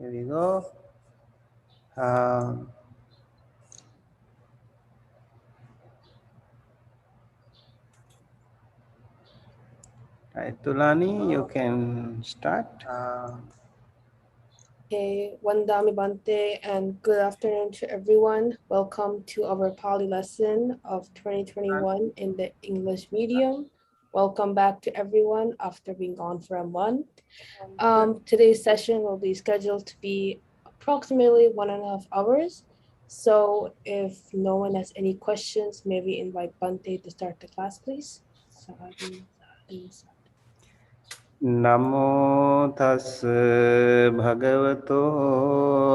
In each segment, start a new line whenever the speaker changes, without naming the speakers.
Here we go. Right, Tulani, you can start.
Okay, Wandami Bante, and good afternoon to everyone. Welcome to our Pali lesson of 2021 in the English medium. Welcome back to everyone after being gone for a month. Today's session will be scheduled to be approximately 1.5 hours. So if no one has any questions, may we invite Bante to start the class, please?
Namo tas bhagavato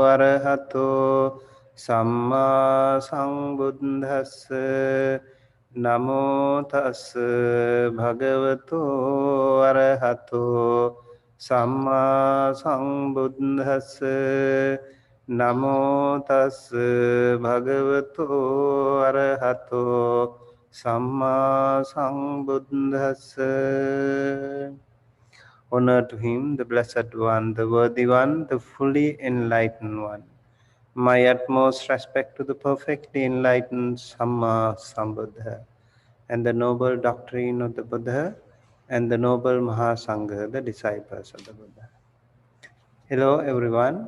arahato samma sambuddhas. Namo tas bhagavato arahato samma sambuddhas. Namo tas bhagavato arahato samma sambuddhas. Honor to him, the Blessed One, the Worthy One, the fully enlightened one. My utmost respect to the perfectly enlightened Samma Sambuddha and the noble doctrine of the Buddha and the noble Mahasangha, the disciples of the Buddha. Hello everyone.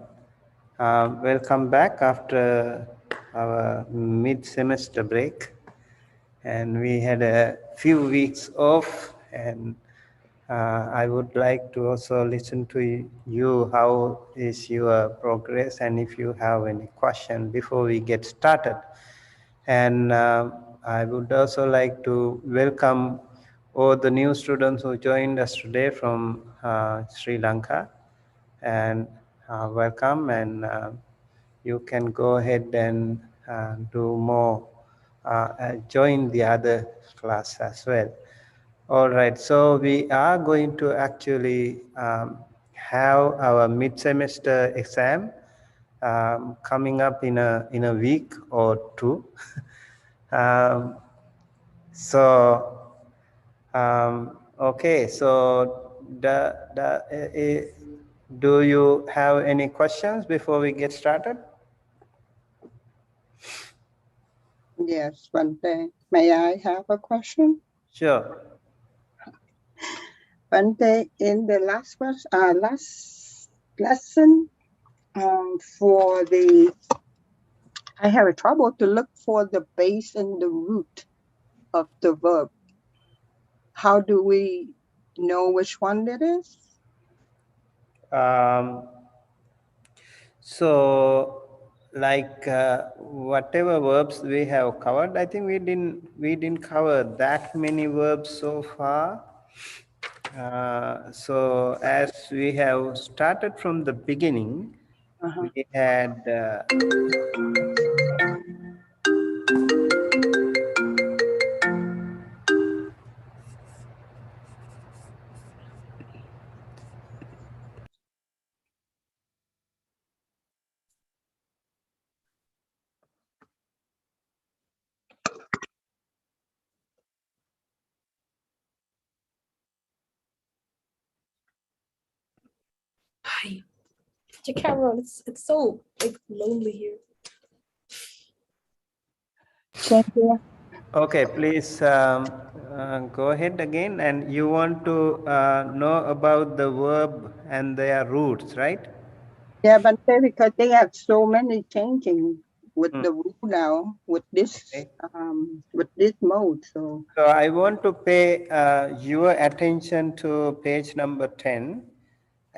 Welcome back after our mid-semester break. And we had a few weeks off, and I would like to also listen to you. How is your progress, and if you have any question before we get started. And I would also like to welcome all the new students who joined us today from Sri Lanka, and welcome. And you can go ahead and do more, join the other class as well. All right, so we are going to actually have our mid-semester exam coming up in a week or two. Okay, so do you have any questions before we get started?
Yes, Bante. May I have a question?
Sure.
Bante, in the last lesson, I have a trouble to look for the base and the root of the verb. How do we know which one it is?
So like whatever verbs we have covered, I think we didn't cover that many verbs so far. So as we have started from the beginning, we had
Hi. Your camera on. It's so lonely here.
Thank you.
okay, please go ahead again. And you want to know about the verb and their roots, right?
Yeah, Bante, because they have so many changing with the rule now, with this mode. So
I want to pay your attention to page number 10.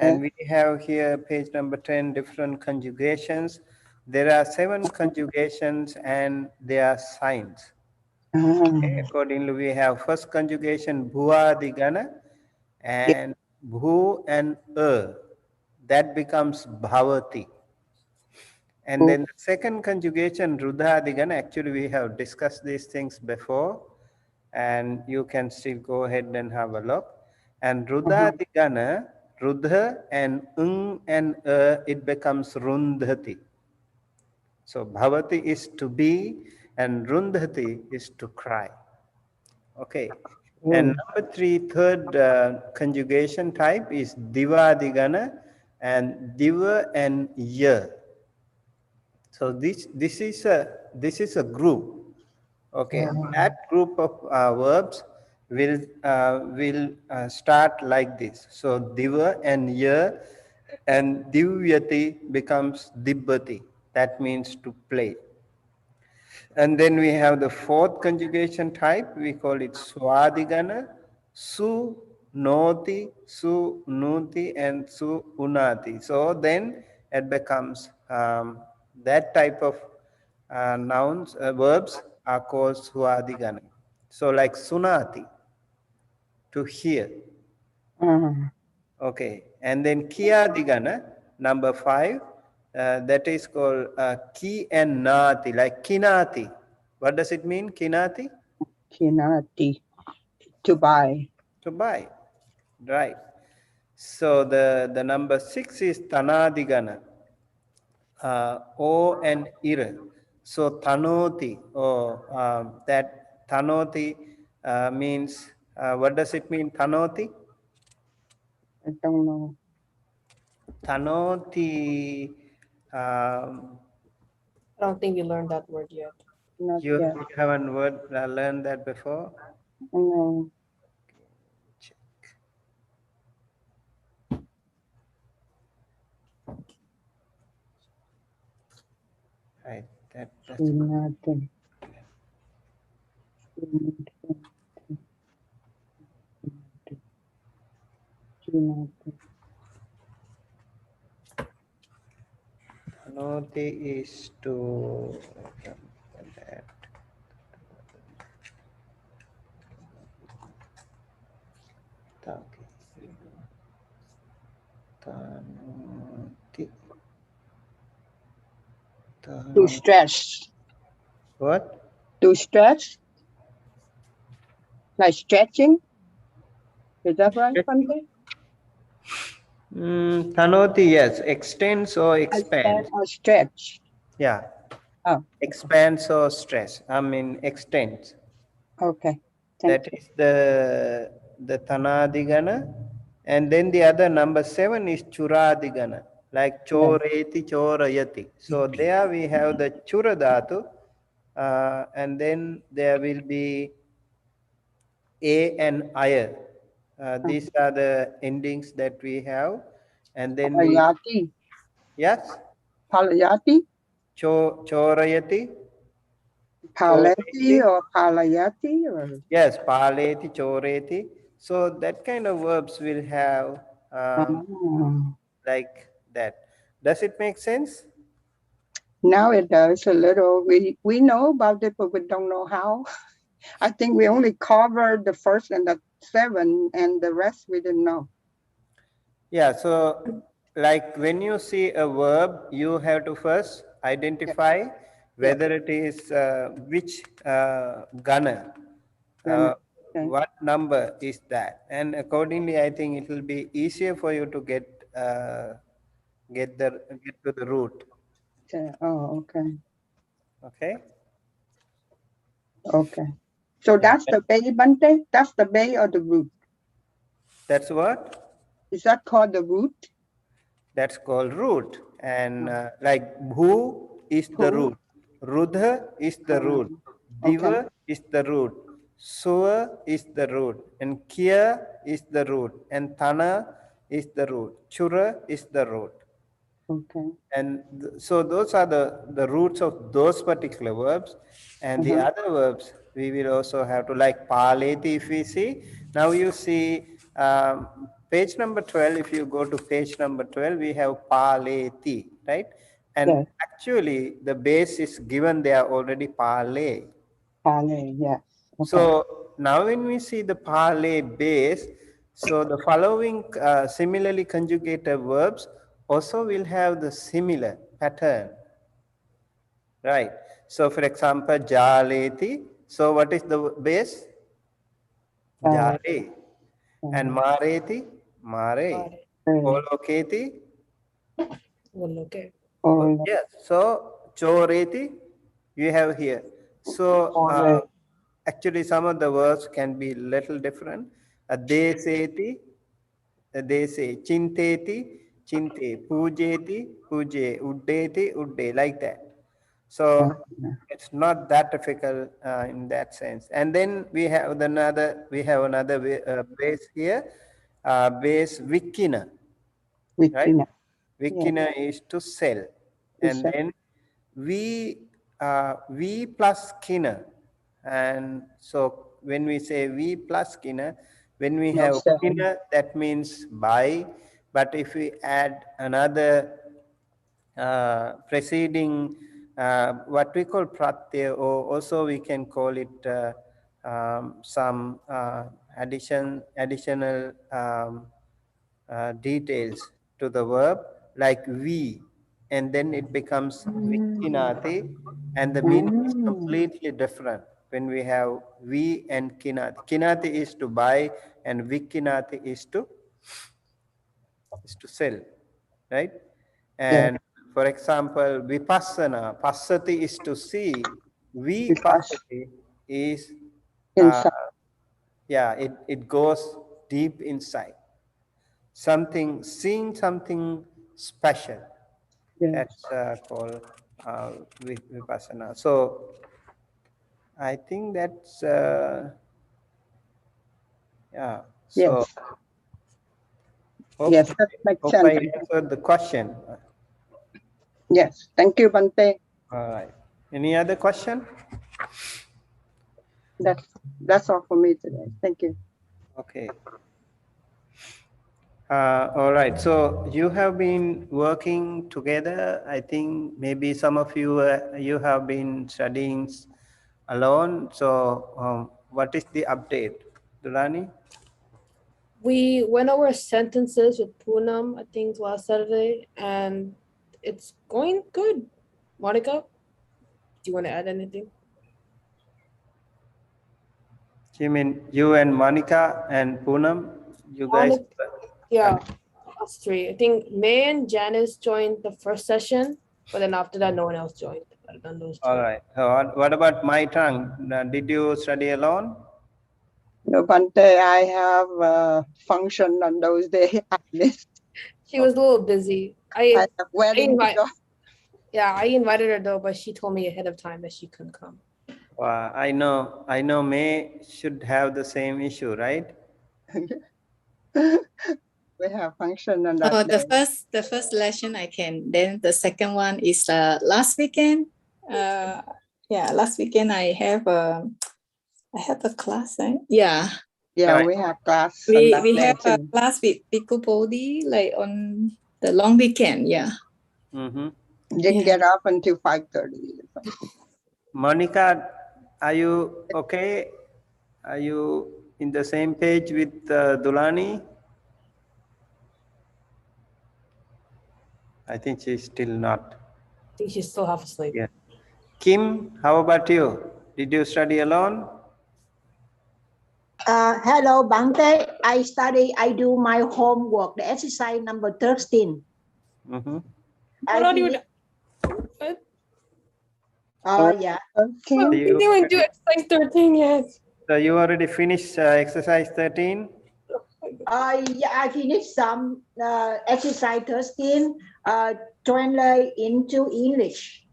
And we have here page number 10, different conjugations. There are 7 conjugations and there are signs. Okay, accordingly, we have first conjugation bhuvadigana and bhu and that becomes bhavati. And then the second conjugation rudhadigana, actually we have discussed these things before, and you can still go ahead and have a look. And rudhadigana, rudha and and it becomes rundhati. So bhavati is to be and rundhati is to cry. Okay. And number 3, third conjugation type is divadigana, and diva and year. So this is a group. Okay, that group of verbs will start like this. So diva and year, and divyati becomes dibbati. That means to play. And then we have the fourth conjugation type. We call it swadigana, su, noti, su, nuti, and su, unati. So then it becomes that type of nouns, verbs are called swadigana. So like sunati, to hear. Okay, and then kiyadigana, number 5, that is called ki and nati, like kinati. What does it mean, kinati?
Kinati, to buy.
To buy, right? So the number 6 is tanadigana, o and ir. So tanoti, or that tanoti means, what does it mean, tanoti?
I don't know.
Tanoti, um,
I don't think we learned that word yet.
Not
you
yet.
haven't learned that before?
No.
Check. Right, that's
Kinati. Kinati.
Tanoti is to that. Okay. Tanoti.
To stretch.
What?
To stretch. Like stretching. Is that right, Pante?
Tanoti, yes. Extends or
I stand
expands.
or stretch.
Yeah.
Oh,
Expands or stress. I mean, extends.
okay. Thank
That
you.
is the Tanadigana. And then the other number 7 is Churadigana, like
Yeah.
Choreti Chorayati. So there we have the Churadatu, and then there will be A and Aya. These are the endings that we have. And then we,
Palayati.
yes,
Palayati.
Chorayati,
Paleti
Choreti.
or palayati or
Yes, paleti, choreti. So that kind of verbs will have
oh.
like that. Does it make sense?
Now it does a little. We know about it, but we don't know how. I think we only covered the first and the 7, and the rest we didn't know.
Yeah, so like when you see a verb, you have to first
Yeah.
identify
Yeah.
whether it is which gana,
Then,
uh,
okay.
what number is that, and accordingly, I think it will be easier for you to get to the root.
Oh, okay.
Okay.
Okay. So
Yeah.
that's the bay, Bante? That's the bay or the root?
That's what.
Is that called the root?
That's called root. And like bhu is the
Who?
root, rudha is the root,
Okay.
diva is the root, suva is the root, and kia is the root, and tana is the root, chura is the root.
Okay.
And so those are the roots of those particular verbs. And the
Uh-huh.
other verbs we will also have to, like paleti, if we see. Now you see page number 12, if you go to page number 12, we have paleti, right? And
Yes.
actually the base is given there already, pale.
Pale, yes. Okay.
So now when we see the pale base, so the following similarly conjugated verbs also will have the similar pattern, right? So for example, jaleti. So what is the base?
Uh,
Jale. And
uh,
mareti, mare.
Got it.
Oloketi.
We'll look at.
or,
Yes. So choreti, you have here. So
or,
actually some of the words can be little different. Deseti, they say chinteti, chinte, pujeti, puje, uddeti, udde, like that. So it's not that difficult in that sense. And then we have another base here, base vikina, right?
Wikina.
Vikina is to sell, and then V plus kina, and so when we say V plus kina, when we
No
have
selling.
kina, that means buy. But if we add another preceding what we call pratyaya, or also we can call it some additional details to the verb, like we, and then it becomes vikinati, and the meaning is completely different when we have we and kinati. Kinati is to buy, and vikinati is to sell, right?
Yes.
And for example, vipassana, passati is to see,
Because
vipassati is, uh,
inside.
yeah, it goes deep inside. Something, seeing something special.
Yes.
That's called vipassana. So I think that's, yeah. So
Yes.
hope,
Yes, that makes
hope I
sense.
answered the question.
Yes. Thank you, Bante.
All right. Any other question?
That's all for me today. Thank you.
Okay. All right. So you have been working together. I think maybe some of you you have been studying alone. So what is the update, Durrani?
We went over sentences with Poonam, I think last Saturday, and it's going good. Monica, do you want to add anything?
You mean you and Monica and Poonam? You guys?
Monica, yeah, us three. I think May and Janice joined the first session, but then after that, no one else joined other than those two.
All right. So what about my tongue? Did you study alone?
No, Bante, I have a function on those days. I missed.
She was a little busy.
I have wedding to go.
I invited her though, but she told me ahead of time that she couldn't come.
I know May should have the same issue, right?
We have function on that day.
The first lesson I can. Then the second one is last weekend. Last weekend I have a class. Right? Yeah.
Yeah,
Right.
we have class on
We
that
we
day
have a
too.
class with Piku Bodhi like on the long weekend. Yeah.
Mm-hmm.
Didn't get up until 5:30.
Monica, are you okay? Are you in the same page with Dulani? I think she's still not.
I think she's still half asleep.
Yeah. Kim, how about you? Did you study alone?
Hello, Bante. I do my homework, the exercise number 13.
Mm-hmm.
What are you?
Yeah.
Okay.
Well, we didn't do exercise 13 yet.
So you already finished exercise 13?
I finished some exercise 13, translate into English.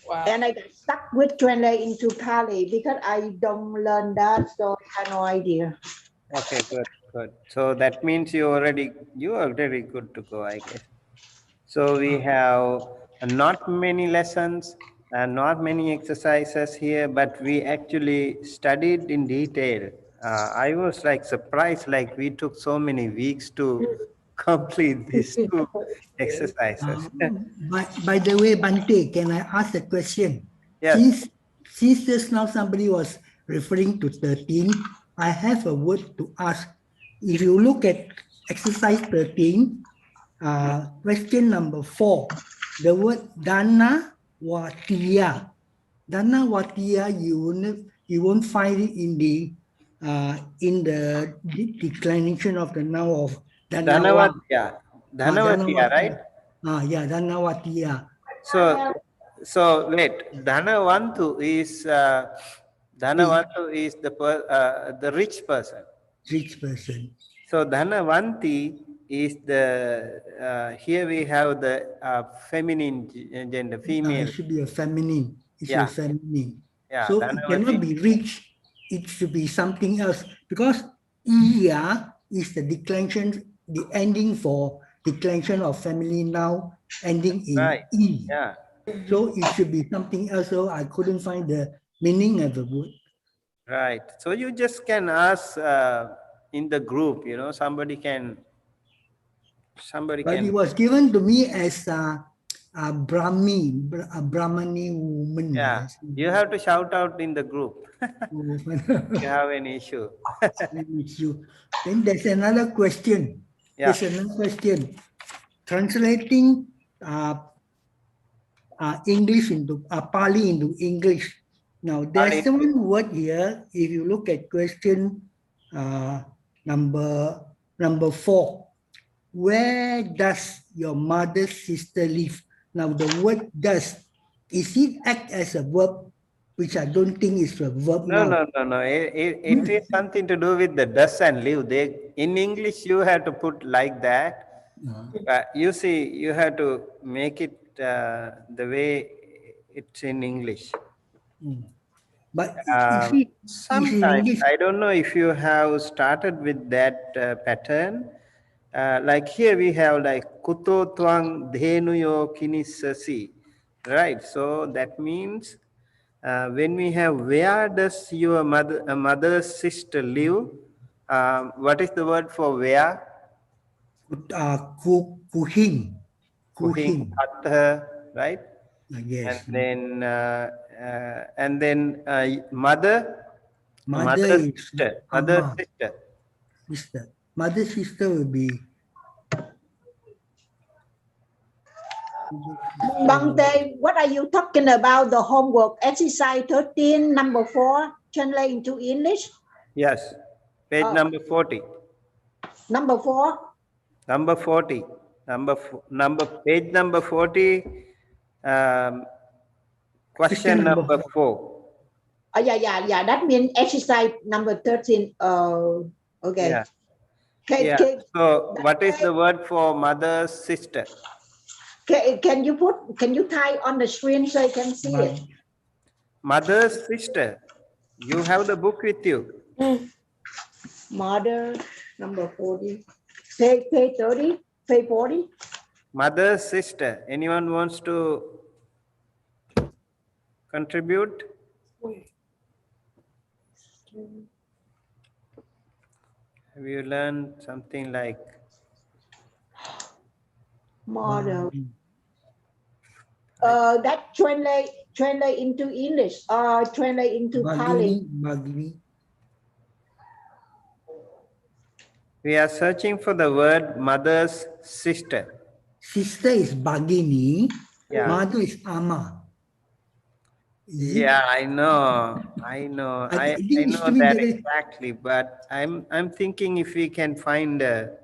Wow.
And I got stuck with translate into Pali because I don't learn that, so I have no idea.
Okay, good. So that means you are already good to go, I guess. So we have not many lessons and not many exercises here, but we actually studied in detail. I was like surprised, like we took so many weeks to complete these two exercises.
By the way, Bante, can I ask a question?
Yes.
Since just now somebody was referring to 13, I have a word to ask. If you look at exercise 13, question number 4, the word Dana Watiya. Dana Watiya, you won't find it in the declination of the noun of Danawa.
Dhanavatiya, right?
Yeah, Dhanavatiya.
So wait, Dhanavantu is the rich person.
Rich person.
So Dhanavanti is the here we have the feminine gender, female.
It should be a feminine. It should
Yeah.
be feminine.
Yeah,
So it cannot be rich. It should be something else because iya is the declension, the ending for declension of family noun ending in
right.
e.
Yeah.
So it should be something else. So I couldn't find the meaning of the word.
Right. So you just can ask in the group, somebody can.
But it was given to me as a Brahmi, a Brahmani woman.
Yeah.
Yes.
You have to shout out in the group.
Woman.
If you have any issue.
Then there's another question.
Yeah.
There's another question. Translating English into Pali into English. Now there's
Pali.
one word here. If you look at question number 4, where does your mother's sister live? Now the word does, is it act as a verb, which I don't think is a verb
No,
now.
no. It is something to do with the does and live. In English, you have to put like that. You see, you have to make it the way it's in English.
But you see,
Sometimes, I don't know if you have started with that pattern. Like here we have like kuto twang dhenuyo kinisasi, right? So that means when we have where does your mother's sister live? What is the word for where?
kuhin.
Kuhing, patha, right?
Yes.
And then mother,
Mother is
sister,
Amma.
sister.
Sister. Mother sister will be
Bante, what are you talking about? The homework exercise 13, number 4, translate into English?
Yes, page number 40.
Number 4?
Number 40. Page number 40. Question number 4.
Yeah. That means exercise number 13. Okay.
Yeah.
Yeah.
So what is the word for mother's sister?
Can you type on the screen so I can see it?
Mother's sister. You have the book with you.
Mother, number 40. Page 30, page 40.
Mother's sister. Anyone wants to contribute? Have you learned something like
Mother? That translate into English or translate into Pali.
we are searching for the word mother's sister.
Sister is Bhagini.
Yeah.
Mother is Amma.
Yeah, I know. I know that exactly, but I'm thinking if we can find the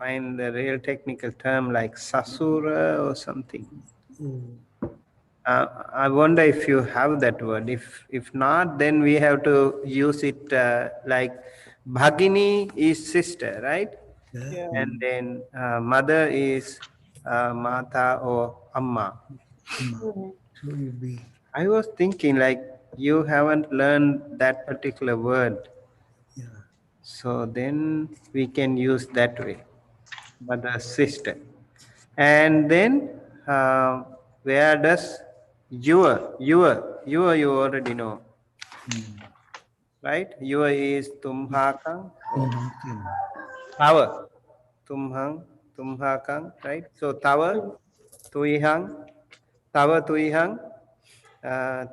real technical term like sasura or something. I wonder if you have that word. If not, then we have to use it like Bhagini is sister, right?
Yeah.
And then mother is Mata or Amma.
So you'll be.
I was thinking like you haven't learned that particular word.
Yeah.
So then we can use that way, mother, sister. And then where does your, you already know, right? Your is tumhakang, tower, tumhakang, right? So tower, tuihang,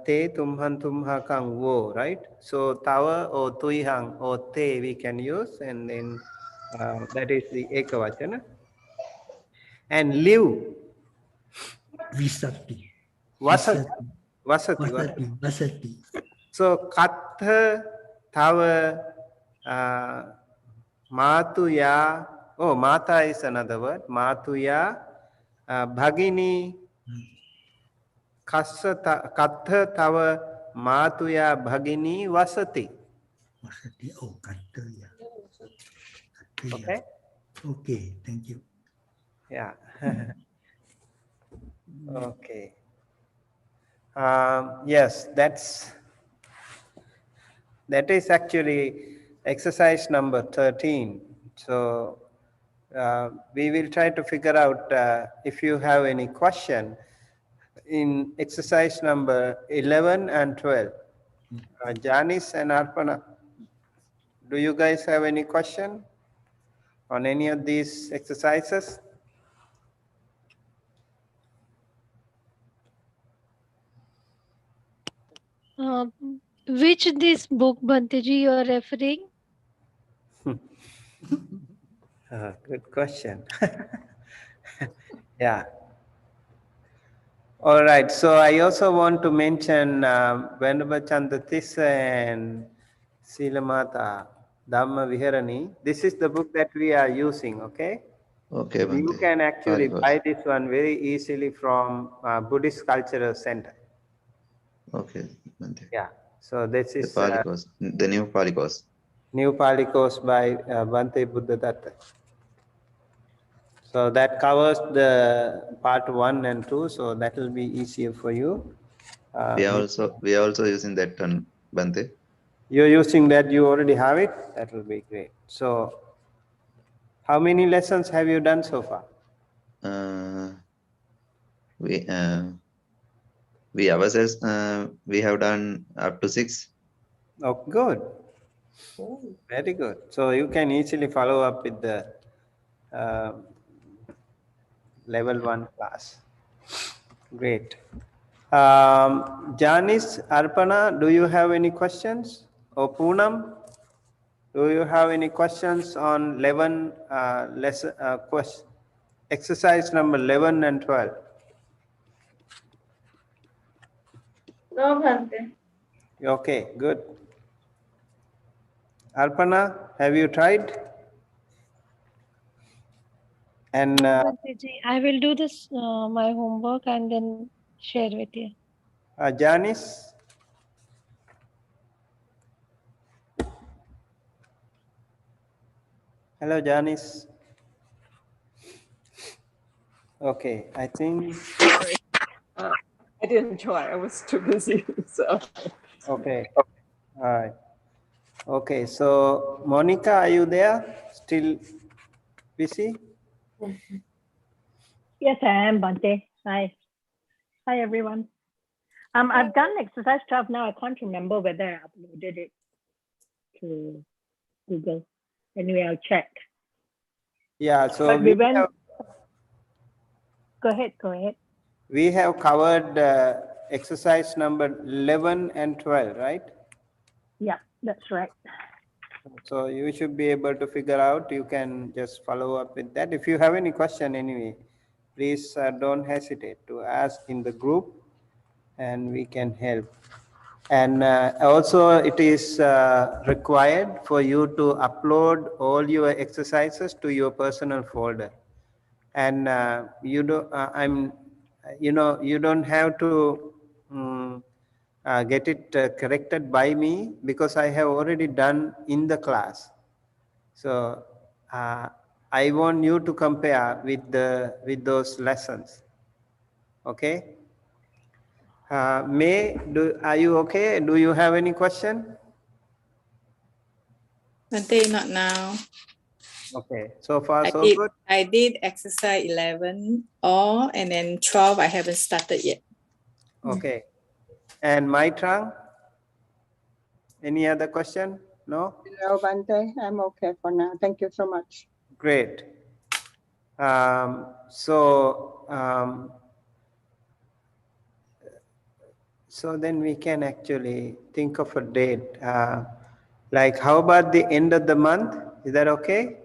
te tumhan tumhakang wo, right? So tower or tuihang or te we can use, and then that is the ekavachana. And live.
Visati.
Vasati. So katha, tava, matuya. Oh, mata is another word. Matuya, bhagini, katha, tava, matuya, bhagini, vasati.
Vasati. Oh, katha, yeah.
Okay?
Okay, thank you.
Yeah. Okay. Yes, that is actually exercise number 13. So we will try to figure out if you have any question in exercise number 11 and 12. Janice and Arpana, do you guys have any question on any of these exercises?
Which this book, Bhanteji, you are referring?
Good question. Yeah. All right. So I also want to mention Venerable Chandatissa and Silamata Dhamma Viharani. This is the book that we are using, okay?
Okay,
You
Bhante.
can actually
Pali
buy this one very easily from Buddhist Cultural Center.
Okay, Bhante.
Yeah. So this
The
is
Pali course, the new Pali course.
New Pali course by Bhante Buddhadatta. So that covers the part 1 and 2. So that will be easier for you.
We are also using that one, Bhante.
You're using that, you already have it? That will be great. So how many lessons have you done so far?
We ourselves we have done up to 6.
Oh, good. Very good. So you can easily follow up with the uh, level 1 class. Great. Janice, Arpana, do you have any questions? Or Poonam, do you have any questions on 11 exercise number 11 and 12?
No, Bhante.
Okay, good. Arpana, have you tried? And
No, Bhanteji, I will do this my homework and then share with you.
Janice? Hello, Janice. Okay, I think.
I didn't try. I was too busy. So
Okay, all right. Okay, so Monica, are you there? Still busy?
Yes, I am, Bhante. Hi. Hi, everyone. I've done exercise 12 now. I can't remember whether I uploaded it to Google. Anyway, I'll check.
Yeah, so
But we went. Go ahead.
we have covered exercise number 11 and 12, right?
Yeah, that's right.
So you should be able to figure out. You can just follow up with that. If you have any question anyway, please don't hesitate to ask in the group and we can help. And also it is required for you to upload all your exercises to your personal folder. And you don't, you don't have to get it corrected by me because I have already done in the class. So I want you to compare with those lessons. Okay. May, are you okay? Do you have any question?
Bhante, not now.
Okay. So far, so good.
I did exercise 11 all, and then 12 I haven't started yet.
Okay. And Maitra, any other question? No?
No, Bhante, I'm okay for now. Thank you so much.
Great. So then we can actually think of a date. Like how about the end of the month? Is that okay?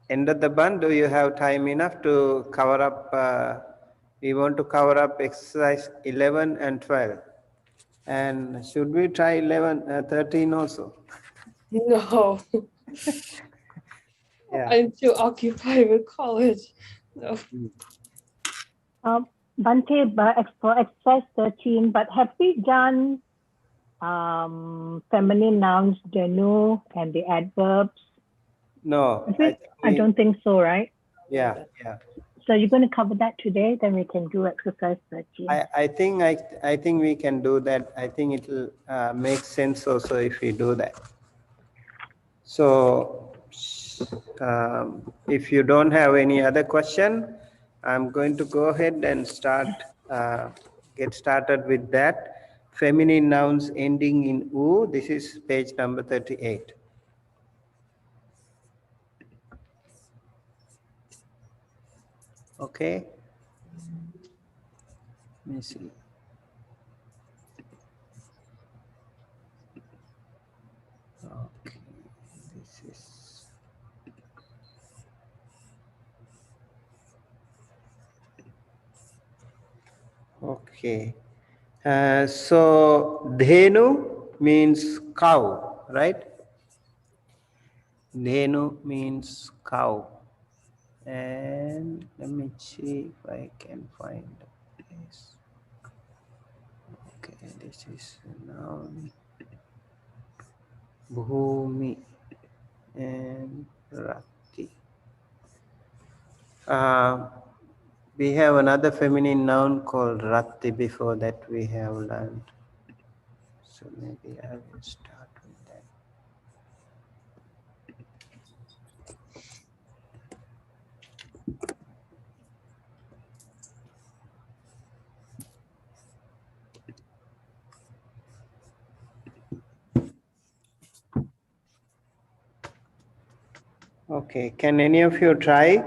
End of the month, do you have time enough to cover up? We want to cover up exercise 11 and 12. And should we try 13 also?
No,
Yeah.
I'm too occupied with college. No.
Bante, for exercise 13, but have we done feminine nouns, denu, and the adverbs?
No,
I don't think so, right?
Yeah, yeah.
So you're going to cover that today, then we can do exercise 13.
I think we can do that. I think it will make sense also if we do that. So if you don't have any other question, I'm going to go ahead and get started with that. Feminine nouns ending in U. This is page number 38. Okay. Let me see. Okay, this is okay. So dhenu means cow, right? Dhenu means cow. And let me see if I can find this. Okay, this is noun. Bhumi and Rati. We have another feminine noun called Rati before that we have learned. So maybe I will start with that. Okay, can any of you try?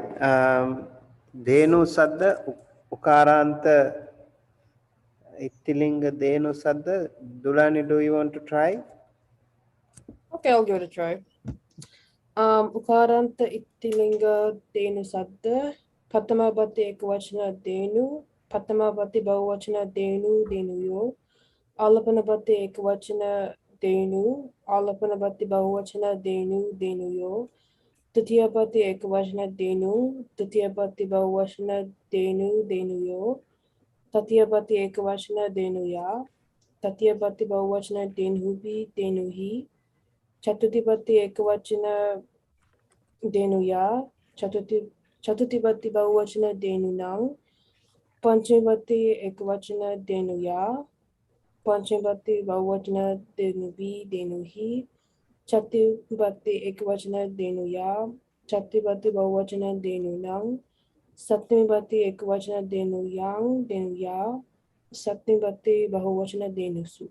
Dhenu Sadda, Ukaranta, Ittilinga Dhenu Sadda. Dulani, do you want to try?
Okay, I'll give it a try. Ukaranta ittilinga denu sadda, Patamabati ekvachana denu, Patamabati bahuvachana denu denuyo, Alapanabati ekvachana denu, Alapanabati bahuvachana denu denuyo, Tutiyapati ekvachana denu, Tutiyapati bahuvachana denu denuyo, Tatyapati ekvachana denuya, Tatyapati bahuvachana denubi denuhi, Chatutipati ekvachana denuya, Chatutipati bahuvachana denunang, Panchmati ekvachana denuya, Panchmati bahuvachana denubi denuhi, Chatupati ekvachana denuya, Chatupati bahuvachana denunang, Saptimati ekvachana denuyang denuya, Saptimati bahuvachana denusu.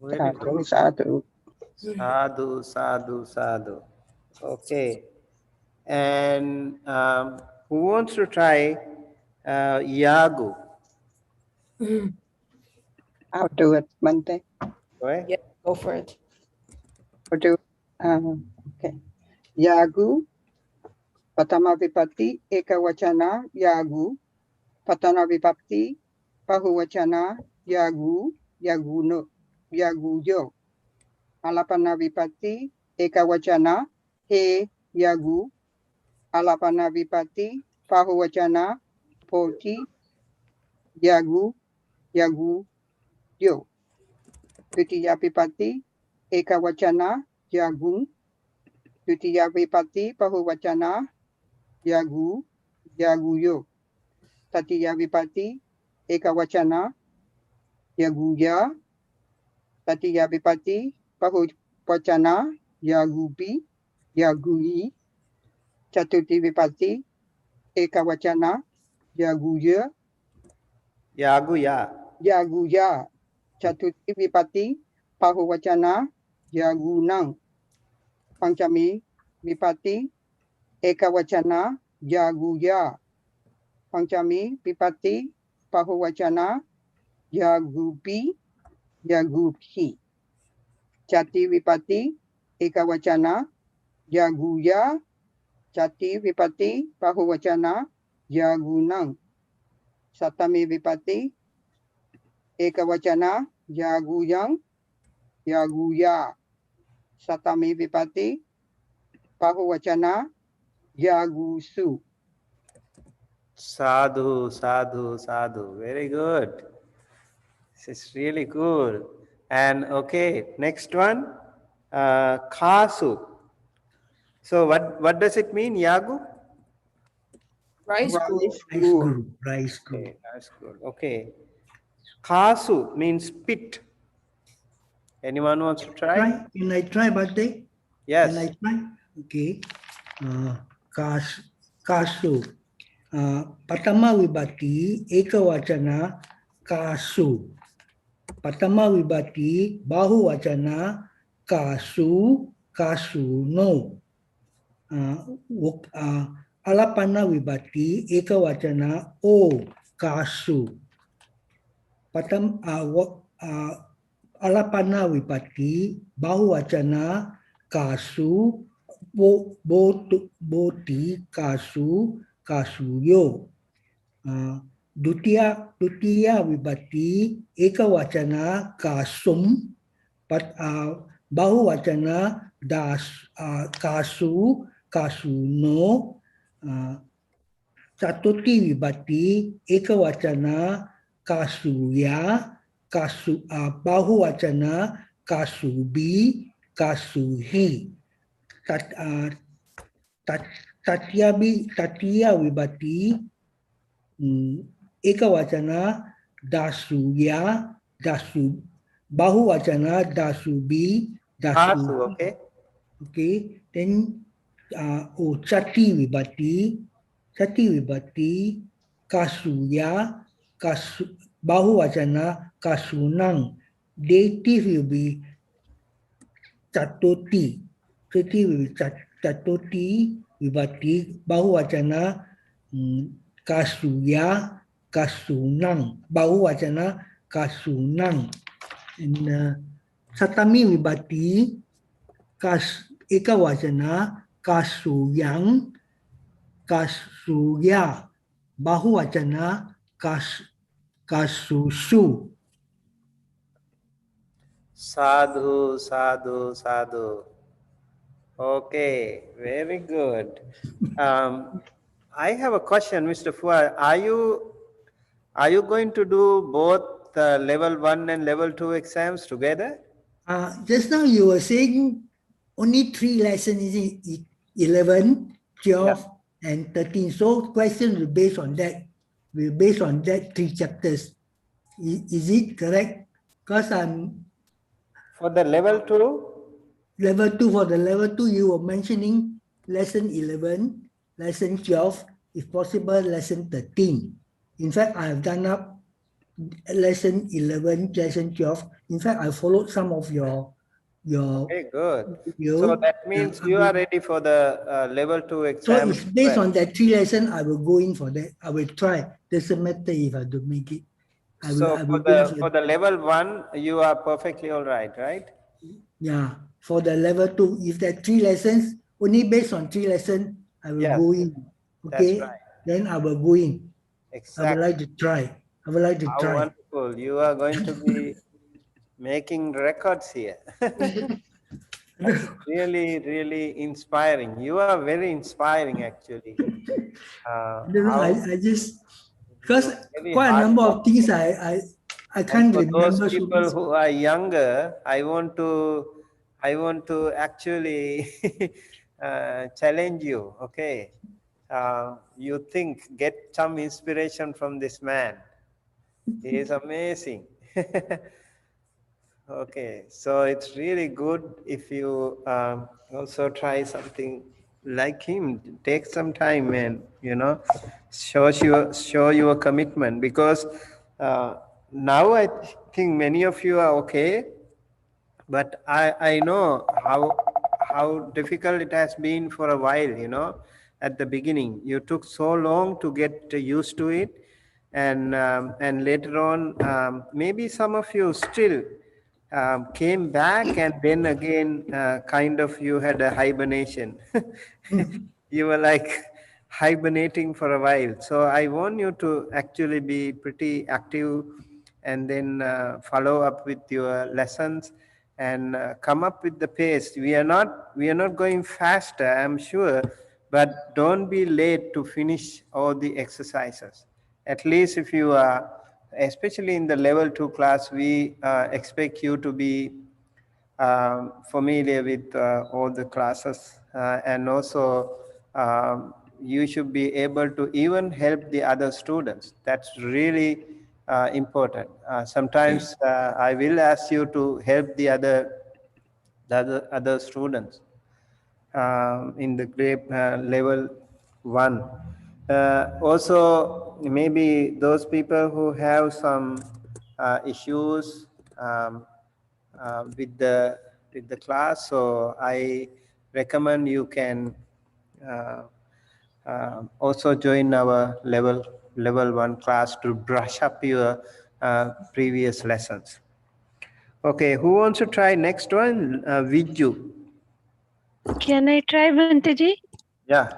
Very good.
Sadhu.
Sadhu, sadhu, sadhu. Okay. And who wants to try Yagu?
I'll do it, Bante.
Go ahead.
Yeah, go for it.
I'll do it. Okay. Yagu, Patama Vipatti, Ekawachana, Yagu, Patana Vipatti, Pahuvachana, Yagu, Yaguno, Yaguyo. Alapana Vipatti, Ekawachana, He, Yagu, Alapana Vipatti, Pahuvachana, Poti, Yagu, Yagu, Yo. Tutiya Vipatti, Ekawachana, Yagu, Tutiya Vipatti, Pahuvachana, Yagu, Yaguyo. Tatiya Vipatti, Ekawachana, Yaguya. Tatiya Vipatti, Pahuvachana, Yagubi, Yagui. Chatuti Vipatti, Ekawachana, Yaguya,
Yaguya.
Yaguya. Chatuti Vipatti, Pahuvachana, Yagunang. Panchami Vipatti, Ekawachana, Yaguya. Panchami Vipatti, Pahuvachana, Yagupi, Yagubhi. Chati Vipatti, Ekawachana, Yaguya. Chati Vipatti, Pahuvachana, Yagunang. Satami Vipatti, Ekawachana, Yaguyang, Yaguya. Satami Vipatti, Pahuvachana, Yagusu.
Sadhu, sadhu, sadhu. Very good. This is really cool. And okay, next one, Kasu. So what does it mean, Yagu?
Rice guru.
Rice
Rice
guru.
guru, rice guru.
Okay, that's good. Okay. Kasu means spit. Anyone wants to try?
Can I try, Bhante?
Yes.
Can I try? Okay. Kasu. Patama vibhati, ekavachana, kasu. Patama vibhati, bahuvachana, kasu, kasu, no. Alapana vibhati, ekavachana, o, kasu. Alapana vibhati, bahuvachana, kasu, boti, kasu, kasuyo. Dutiya vibhati, ekavachana, kasum, bahuvachana, kasu, kasuno. Chatuti vibhati, ekavachana, kasuya, bahuvachana, kasubi, kasuhi. Tatiya vibhati, ekavachana, dasuya, bahuvachana, dasubi,
Kasu, okay.
Okay, then chati vibhati, kasuya, bahuvachana, kasunang. Dative will be chatoti. Chati will be chatoti vibhati, bahuvachana, kasuya, kasunang. Bahuvachana, kasunang. And satami vibhati, ekavachana, kasuyang, kasuya. Bahuvachana, kasusu.
Sadhu, sadhu, sadhu. Okay, very good. I have a question, Mr. Fuad. Are you going to do both level 1 and level 2 exams together?
Just now you were saying only 3 lessons, is it? 11, 12, and 13. So questions will based on that. Will based on that 3 chapters. Is it correct? Because I'm
For the level 2?
level 2, for the level 2, you were mentioning lesson 11, lesson 12, if possible, lesson 13. In fact, I have done up lesson 11, lesson 12. In fact, I followed some of your
Okay, good.
video.
So that means you are ready for the level 2
So
exam.
it's based on that 3 lessons, I will go in for that. I will try. Doesn't matter if I don't make it.
So for the level 1, you are perfectly all right, right?
Yeah, for the level 2, if there are 3 lessons, only based on 3 lessons, I will
Yes,
go in. Okay,
that's right.
then I will go in.
Exactly.
I would like to try. I would like to
How
try.
wonderful. You are going to be making records here. That's really, really inspiring. You are very inspiring, actually.
I don't know,
How
I just, because
very
quite a
hard
number
work.
of things I
And
can't
for those
remember. So
people
much.
who are younger, I want to actually challenge you. Okay, you think, get some inspiration from this man. He is amazing. Okay, so it's really good if you also try something like him. Take some time and show your commitment, because now I think many of you are okay, but I know how difficult it has been for a while. At the beginning you took so long to get used to it, and later on maybe some of you still came back, and then again kind of you had a hibernation. You were like hibernating for a while. So I want you to actually be pretty active, and then follow up with your lessons, and come up with the pace. We are not going faster, I'm sure, but don't be late to finish all the exercises. At least if you are, especially in the level 2 class, we expect you to be familiar with all the classes, and also you should be able to even help the other students. That's really important. Sometimes I will ask you to help the other students in the grade level 1. Also, maybe those people who have some issues with the class, so I recommend you can also join our level 1 class to brush up your previous lessons. Okay, who wants to try next one? Viju.
Can I try, Bhanteji?
Yeah.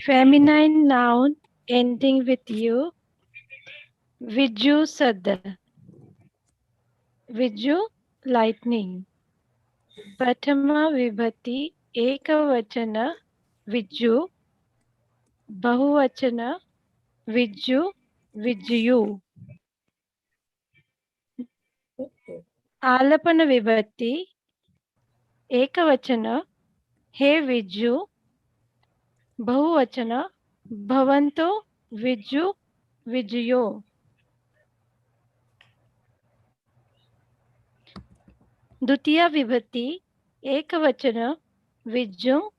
Feminine noun ending with you. Viju Sada. Viju, lightning. Pratama Vibhati Ekavachana Viju. Bahuvachana Viju Vijuyu. Alapana Vibhati Ekavachana He Viju. Bahuvachana Bhavanto Viju Vijuyo. Dutiya Vibhati Ekavachana Viju.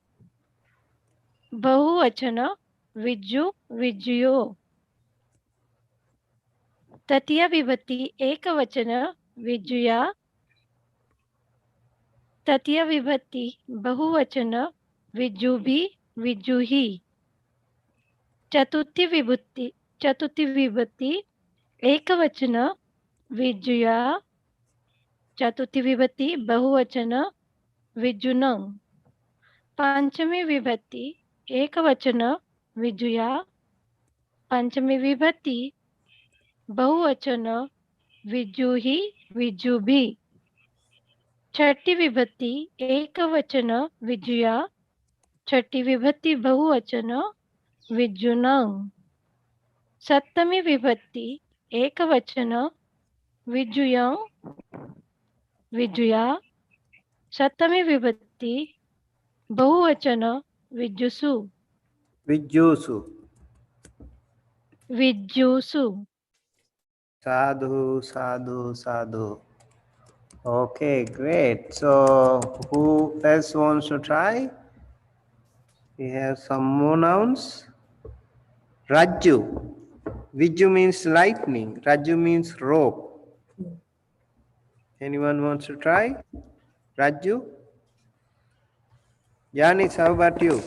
Bahuvachana Viju Vijuyo. Tatiya Vibhati Ekavachana Vijuya. Tatiya Vibhati Bahuvachana Vijubi Vijuhi. Chatuthi Vibhati Ekavachana Vijuya. Chatuthi Vibhati Bahuvachana Vijunam. Panchami Vibhati Ekavachana Vijuya. Panchami Vibhati Bahuvachana Vijuhi Vijubi. Chatti Vibhati Ekavachana Vijuya. Chatti Vibhati Bahuvachana Vijunam. Sattami Vibhati Ekavachana Vijuyam Vijuya. Sattami Vibhati Bahuvachana Vijusu.
Vijusu.
Vijusu.
Sadhu, sadhu, sadhu. Okay, great. So who else wants to try? We have some more nouns. Raju. Viju means lightning. Raju means rope. Anyone wants to try? Raju? Yanis, how about you?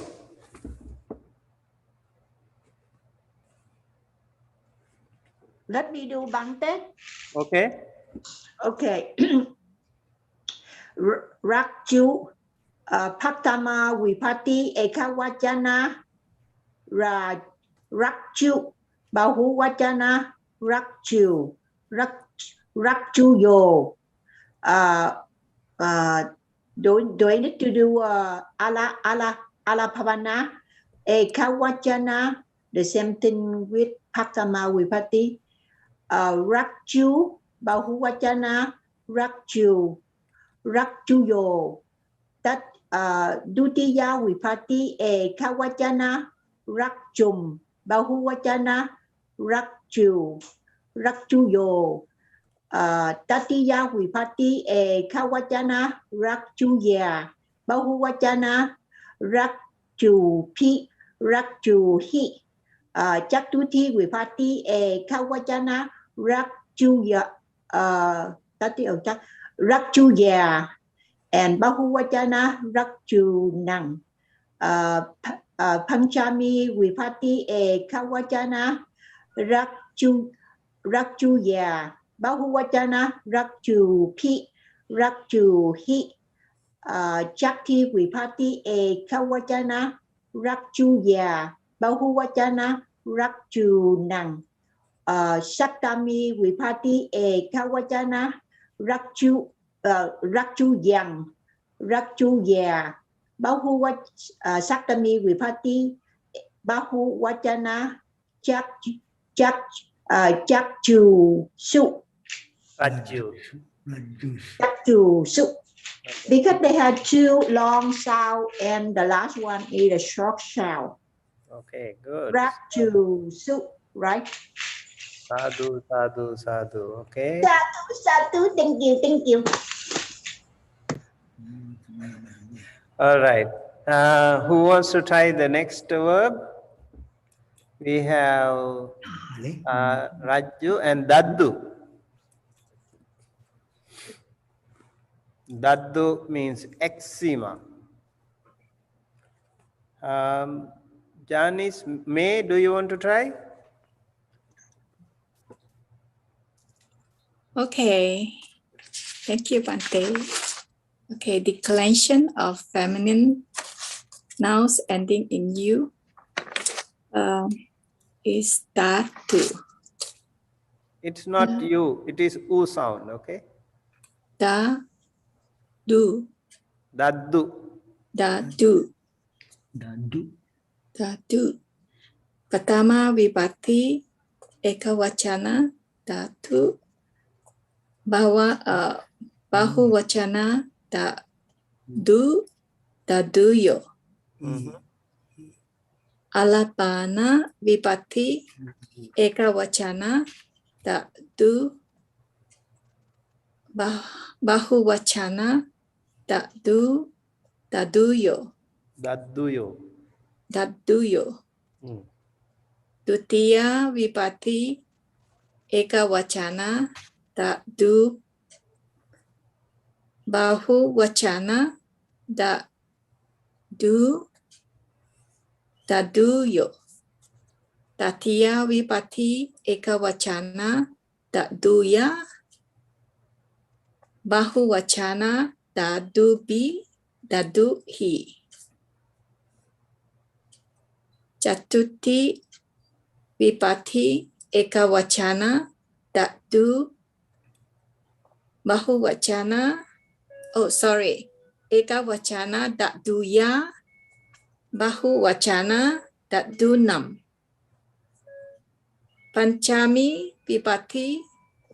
Let me do Bante.
Okay.
Okay. Rakju, Patama Vipati Ekawachana, Rakju, Bahuvachana, Rakju, Rakjuyo. Do I need to do ala pavana? Ekawachana, the same thing with Patama Vipati. Rakju, Bahuvachana, Rakju, Rakjuyo. That Dutiya Vipati Ekawachana, Rakjum, Bahuvachana, Rakju, Rakjuyo. Tatiya Vipati Ekawachana, Rakjuya, Bahuvachana, Rakjupi, Rakjuhi. Chatuthi Vipati Ekawachana, Rakjuya, Rakjuya, and Bahuvachana, Rakjunang. Panchami Vipati Ekawachana, Rakjuya, Bahuvachana, Rakjupi, Rakjuhi. Chakti Vipati Ekawachana, Rakjuya, Bahuvachana, Rakchu Nang. Sattami Vipati Ekawachana Rakchu Yang Rakchu Ya Bahu Sattami Vipati Bahu Wachana Chakchu Su
Raju.
Chakchu Su, because they had two long sound and the last one is a short sound.
Okay, good.
Rakchu Su, right?
Sadhu, sadhu, sadhu. Okay.
Sadhu, thank you.
All right. Who wants to try the next verb? We have Raju and Daddu. Daddu means eczema. Janice, May, do you want to try?
Okay. Thank you, Bante. Okay, declension of feminine nouns ending in U is datu.
It's not you, it is U sound, okay?
Da-du.
Daddu.
Dadu. Dadu. Pertama vibhati ekawacana datu. Bahu wacana daduyo. Alapana vibhati ekawacana dadu. Bahu wacana daduyo. Dutiya vibhati ekawacana dadu. Bahu wacana daduyo. Tatiya vibhati ekawacana daduya. Bahu wacana daduhi. Chatuti vibhati ekawacana dadu. Bahu wacana, ekawacana daduya. Bahu wacana dadunam. Panchami vibhati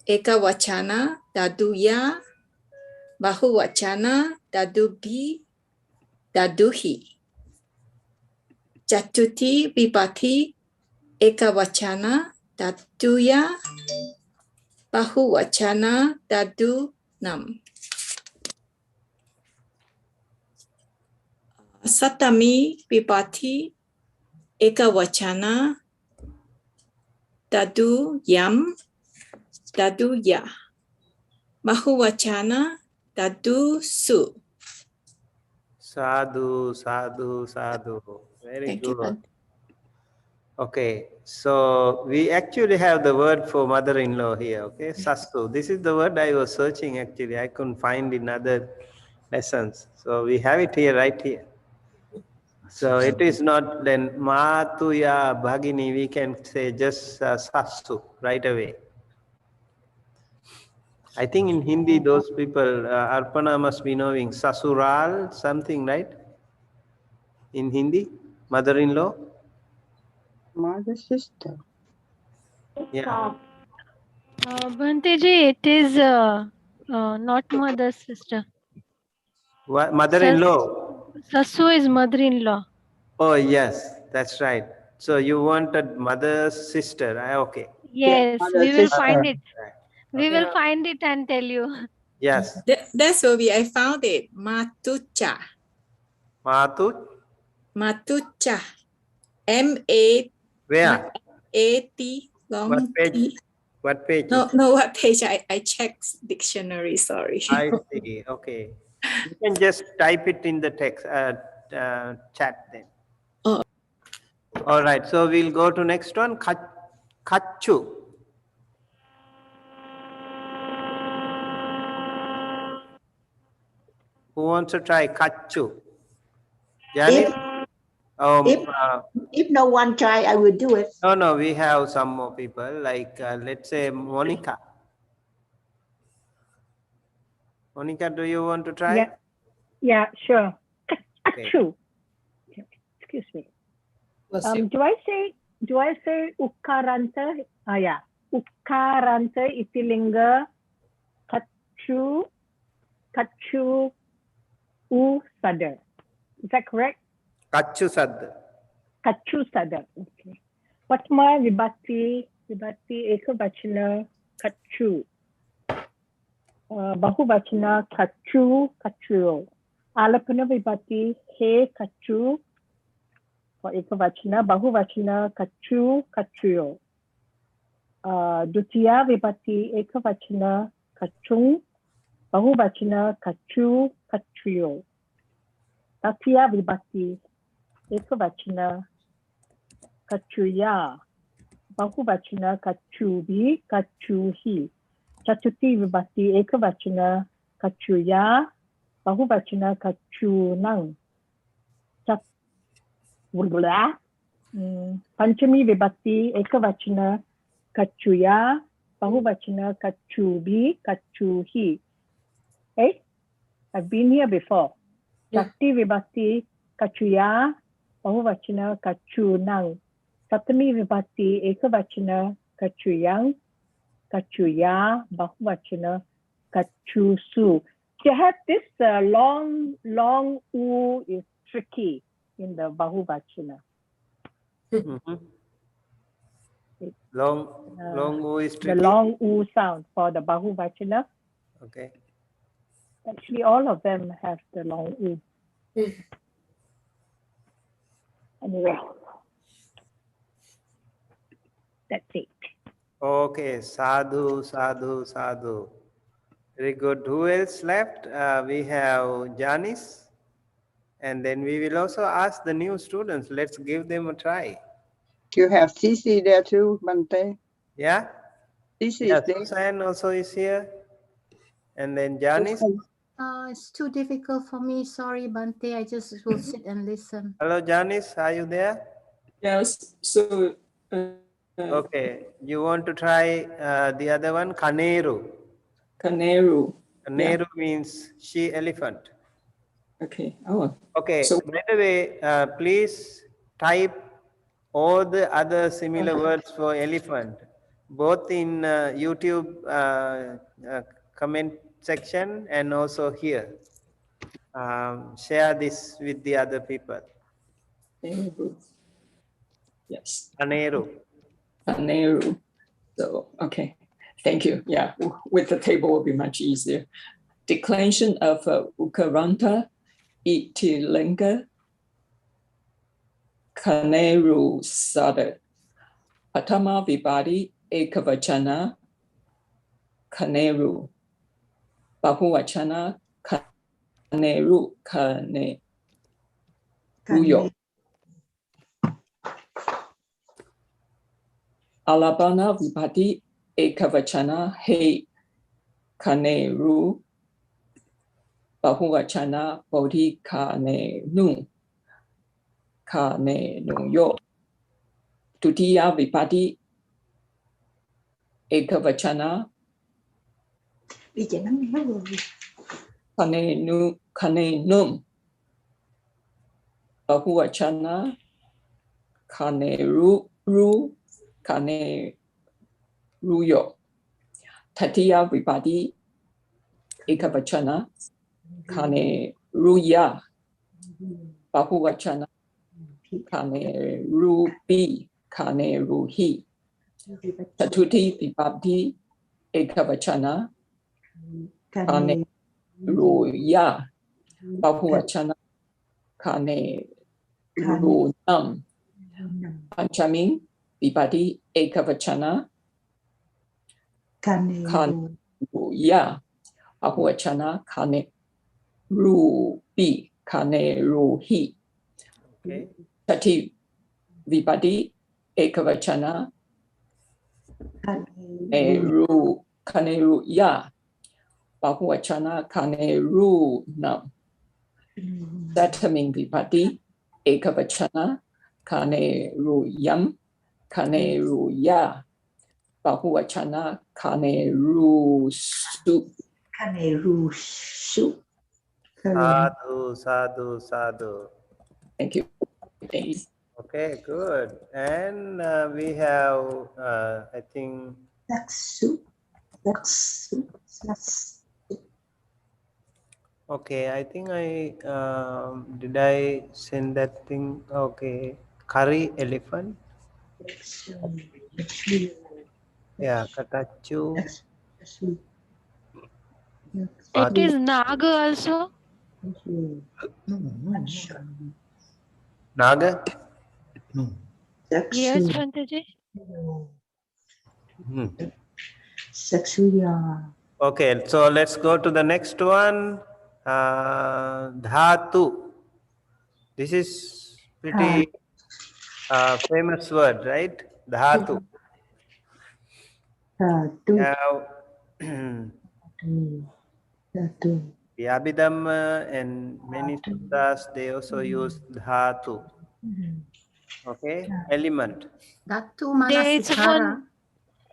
ekawacana daduya. Bahu wacana daduhi. Chatuti vibhati ekawacana daduya. Bahu wacana dadunam. Satami vibhati ekawacana daduyam. Daduya. Bahu wacana dadusu.
Sadhu, sadhu, sadhu. Very
Thank
good.
you, Bante.
Okay, so we actually have the word for mother-in-law here, okay? Sasu. This is the word I was searching actually. I couldn't find in other lessons. So we have it here, right here. So it is not then Matuya Bhagini, we can say just Sasu right away. I think in Hindi, those people, Arpana must be knowing Sasural, something, right? In Hindi, mother-in-law?
Mother, sister.
Yeah.
Bhanteji, it is not mother's sister.
What, mother-in-law?
Sasu is mother-in-law.
Oh, yes, that's right. So you wanted mother's sister. Okay.
Yes,
mother,
we will
sister.
find it.
Right.
We will find it and tell you.
Yes.
That's where I found it. Matucha.
Matu?
Matucha. M-A.
Where?
A-T.
What
Long
page?
T.
What page?
No, what page? I checked dictionary, sorry.
I see. Okay. You can just type it in the text chat then.
Oh.
All right. So we'll go to next one. Kachu. Who wants to try Kachu? Janice?
If no one try, I will do it.
No, we have some more people, like let's say Monica. Monica, do you want to try?
Yeah, yeah, sure.
Okay.
True. Excuse me.
Bless you.
Do I say ukaranta? Yeah. Ukaranta itilingga kachu sada. Is that correct?
Kachu sad.
Kachu sada. Okay. Patma vibhakti ekavachana kachu. Bahuvachana kachu. Alapana vibhakti he kachu for ekavachana. Bahuvachana kachu. Dutiya vibhakti ekavachana kachung. Bahuvachana kachuyo. Tatiya vibhakti ekavachana kachuya. Bahuvachana kachuhi. Chatuti vibhakti ekavachana kachuya. Bahuvachana kachunang. Panchami vibhakti ekavachana kachuya. Bahuvachana kachuhi. Hey, I've been here before. Shakti vibhakti kachuya. Bahuvachana kachunang. Saptami vibhakti ekavachana kachuyang. Kachuya. Bahuvachana kachusu. You have this long u is tricky in the Bahuvachana.
Long u is tricky.
The long u sound for the Bahuvachana.
Okay.
Actually, all of them have the long u. Anyway, that's it.
Okay, sadhu. Very good. Who else left? We have Janice. And then we will also ask the new students. Let's give them a try.
You have Cici there too, Bante.
Yeah?
Cici
Yeah,
is there.
Susan also is here. And then Janice.
It's too difficult for me. Sorry, Bante. I just will sit and listen.
Hello, Janice. Are you there?
Yes. So.
Okay. You want to try the other one? Kaneru.
Kaneru.
Kaneru means she elephant.
Okay. Oh.
Okay.
So,
by the way, please type all the other similar words for elephant, both in YouTube comment section and also here. Share this with the other people.
Yes.
Kaneru.
Kaneru. So, okay. Thank you. Yeah, with the table will be much easier. Declension of Ukaranta Itilinga Kaneru Sada. Patama Vibhadi Ekavachana Kaneru. Bahuvachana Kaneru Kaneruyo. Alabana Vibhadi Ekavachana He Kaneru. Bahuvachana Bodhi Kanenu. Kanenuyo. Tutiya Vibhadi Ekavachana Kanenum. Bahuvachana Kaneru Kaneruyo. Tatiya Vibhadi Ekavachana Kaneruya. Bahuvachana Kanerubi Kaneruhi. Tatuti Vibhadi Ekavachana Kaneruya. Bahuvachana Kanerunam. Panchami Vibhadi Ekavachana Kaneruya. Bahuvachana Kanerubi Kaneruhi.
Okay.
Tati Vibhadi Ekavachana Kaneruya. Bahuvachana Kanerunam. Sataming Vibhadi ekavachana, kane ruyam, kane ruya. Bahuvachana, kane rusu.
Kane rushu.
Sadhu, sadhu, sadhu.
Thank you. Thanks.
Okay, good. And we have, I think,
Saksu. Saksu. Saksu.
okay, I think did I send that thing? Okay, curry elephant. Yeah, katachu.
It is Naga also.
Naga?
No.
Yes, Bhanteji.
Saksuya.
Okay, so let's go to the next one. Dhatu. This is pretty famous word, right? Dhatu. Now, the Abhidhamma and many sutras, they also use dhatu. Okay, element.
Datu
There is
Manasikara.
one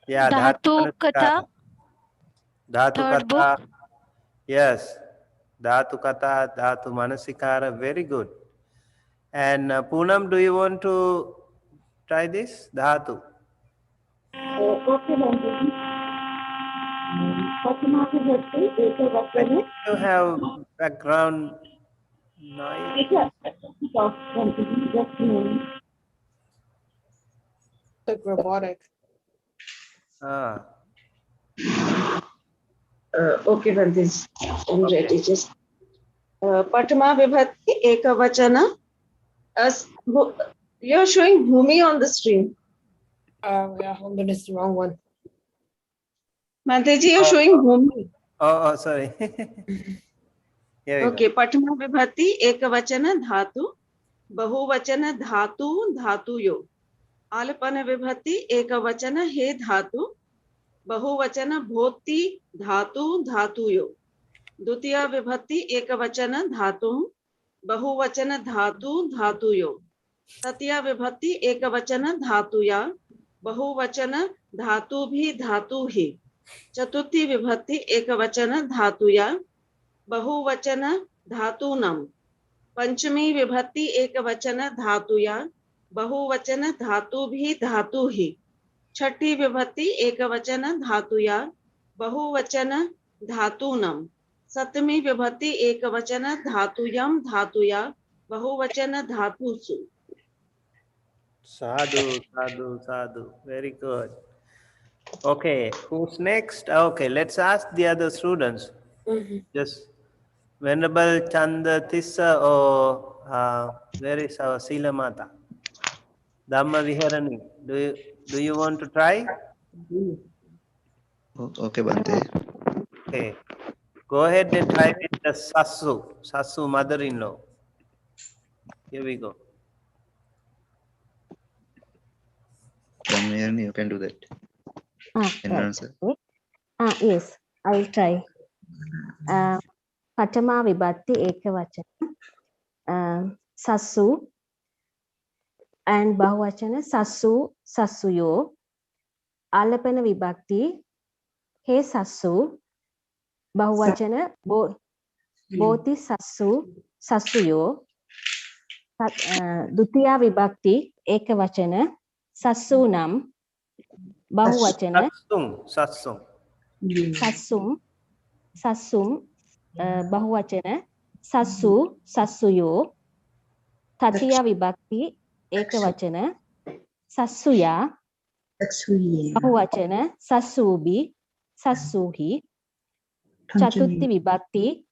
Yeah,
Dhatu
dhatu
Katha,
manasikara. Dhatu
third book.
katha. Yes, dhatu katha, dhatu manasikara. Very good. And Poonam, do you want to try this? Dhatu. I think you have background noise.
Like robotic.
Okay, Vandis. I'm ready. Just Patama Vibhati Ekavachana. As you're showing Bhumi on the screen.
Yeah, hold on, it's the wrong one.
Manteji, you're showing Bhumi.
Oh, sorry. Here we
Okay,
go.
Patama Vibhati Ekavachana Dhatu. Bahuvachana Dhatu Dhatuyo. Alapana Vibhati Ekavachana He Dhatu. Bahuvachana Bhoti Dhatu Dhatuyo. Dutiya Vibhati Ekavachana Dhatu. Bahuvachana Dhatu Dhatuyo. तृतीया विभक्ति एक वचन धातु या बहुवचन धातु भी धातु ही चतुर्थी विभक्ति एक वचन धातु या बहुवचन धातुनम पंचमी विभक्ति एक वचन धातु या बहुवचन धातु भी धातु ही छठी विभक्ति एक वचन धातु या बहुवचन धातुनम सप्तमी विभक्ति एक वचन धातुयम धातु या बहुवचन धातुसु.
Sadhu, sadhu, sadhu. Very good. Okay, who's next? Okay, let's ask the other students. Just Venerable Chanda Tissa or where is our Sila Mata? Dhamma Viharani. Do you want to try?
Okay, Bante.
Okay. Go ahead and try with the Sasu mother-in-law. Here we go.
Dhamma, you can do that. Answer.
Yes, I will try. Patama Vibhatti Ekavachana Sasu and Bahuvachana Sasu Sasuyo. Alapana Vibhakti He Sasu Bahuvachana Boti Sasu Sasuyo. Dutiya Vibhakti Ekavachana Sasunam Bahuvachana Sasum Bahuvachana Sasu Sasuyo. Tatiya Vibhakti Ekavachana Sasuya Bahuvachana Sasubi Sasuhi. Chatuthi Vibhakti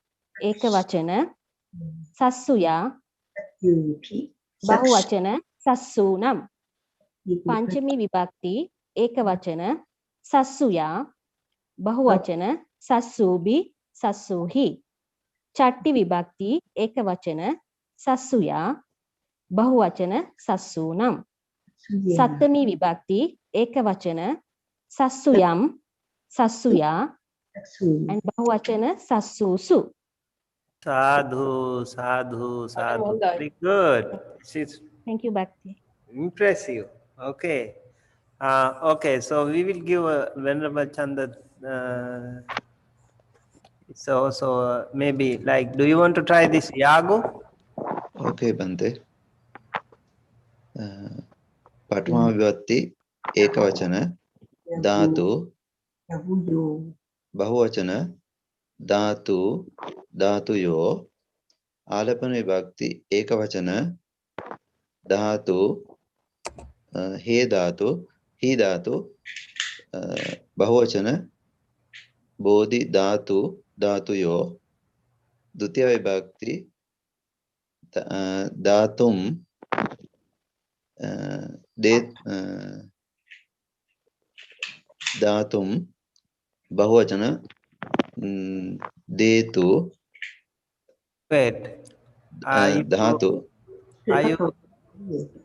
Ekavachana Sasuya Bahuvachana Sasunam. Panchami Vibhakti Ekavachana Sasuya Bahuvachana Sasubi Sasuhi. Chatti Vibhakti Ekavachana Sasuya Bahuvachana Sasunam. Sattami Vibhakti Ekavachana Sasuyam Sasuya and Bahuvachana Sasusu.
Sadhu, sadhu, sadhu.
Mandai.
Very good. This is
Thank you, Bhakti.
impressive. Okay. Okay, so we will give a Venerable Chanda. So maybe like, do you want to try this Yago?
Okay, Bante. Patma Vibhatti Ekavachana Dhatu Bahuvachana Dhatu Dhatuyo Alapana Vibhakti Ekavachana Dhatu He Dhatu He Dhatu Bahuvachana Bodhi Dhatu Dhatuyo Dutya Vibhakti Dhatum Dhatum Bahuvachana Detu
Wait. Are you,
Dhatu.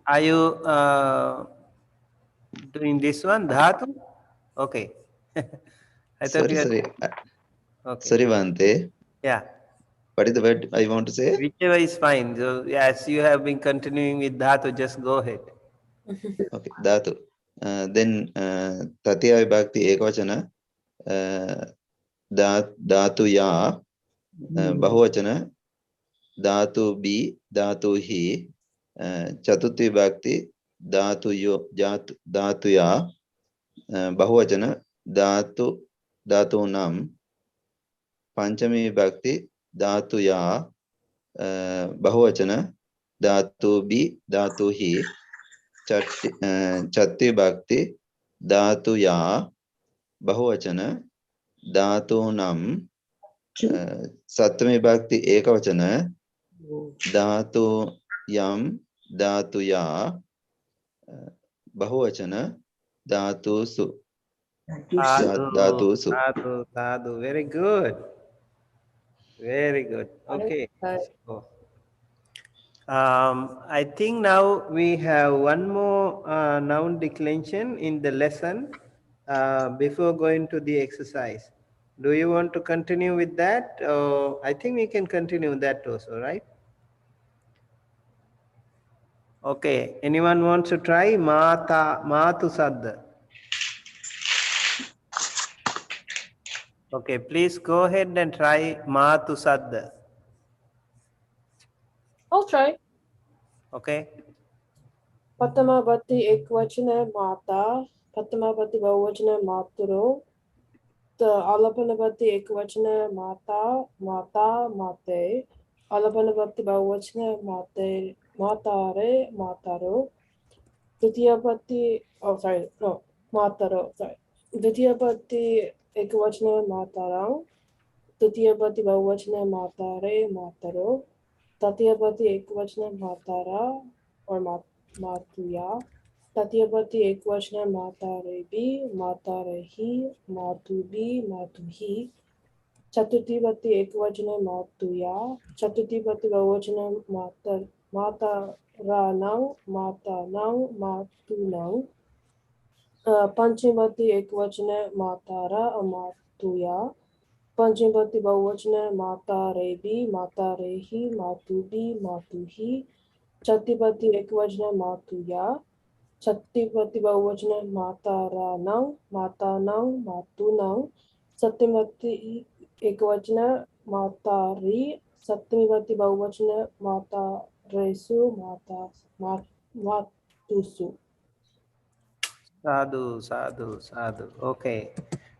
are you doing this one? Dhatu? Okay. I thought you
Sorry.
Okay.
Sorry, Bante.
Yeah.
What is the word I want to say?
Whichever is fine. So as you have been continuing with Dhatu, just go ahead.
Okay, Dhatu. Then Tatya Vibhakti Ekavachana Dhatu Ya Bahuvachana Dhatu Bi Dhatu Hi Chatuthi Vibhakti Dhatu Yo Dhatu Ya Bahuvachana Dhatu Nam Panchami Vibhakti Dhatu Ya Bahuvachana Dhatu Bi Dhatu Hi Chatti Bhakti Dhatu Ya Bahuvachana Dhatu Nam Sattami Bhakti Ekavachana Dhatu Yam Dhatu Ya Bahuvachana Dhatu Su Dhatu Su.
Sadhu, sadhu. Very good. Very good. Okay. So, I think now we have one more noun declension in the lesson before going to the exercise. Do you want to continue with that? I think we can continue that also, right? Okay. Anyone wants to try? Matu Sadda. Okay, please go ahead and try Matu Sadda.
I'll try.
Okay.
Patama Bhatti Ekvachana Mata, Patama Bhatti Bahuvachana Maturo, the Alapana Bhatti Ekvachana Mata, Mata, Mate, Alapana Bhatti Bahuvachana Mate, Matare, Mataro, Dutiya Bhatti, Mataro, sorry. Dutiya Bhatti Ekvachana Matarang, Dutiya Bhatti Bahuvachana Matare, Mataro, Tatiya Bhatti Ekvachana Matara, or Matuya, Tatiya Bhatti Ekvachana Matarebi, Matarehi, Matubi, Matuhi, Chatuti Bhatti Ekvachana Matuya, Chatuti Bhatti Bahuvachana Mataranang, Matanang, Matunang, Panchami Bhatti Ekvachana Matara, Matuya, Panchami Bhatti Bahuvachana Matarebi, Matarehi, Matubi, Matuhi, Chatipati Ekvachana Matuya, Chatipati Bahuvachana Mataranang, Matanang, Matunang, Satyamati Ekvachana Matari, Satyamati Bahuvachana Mataresu, Matusu.
Sadhu, sadhu, sadhu. Okay.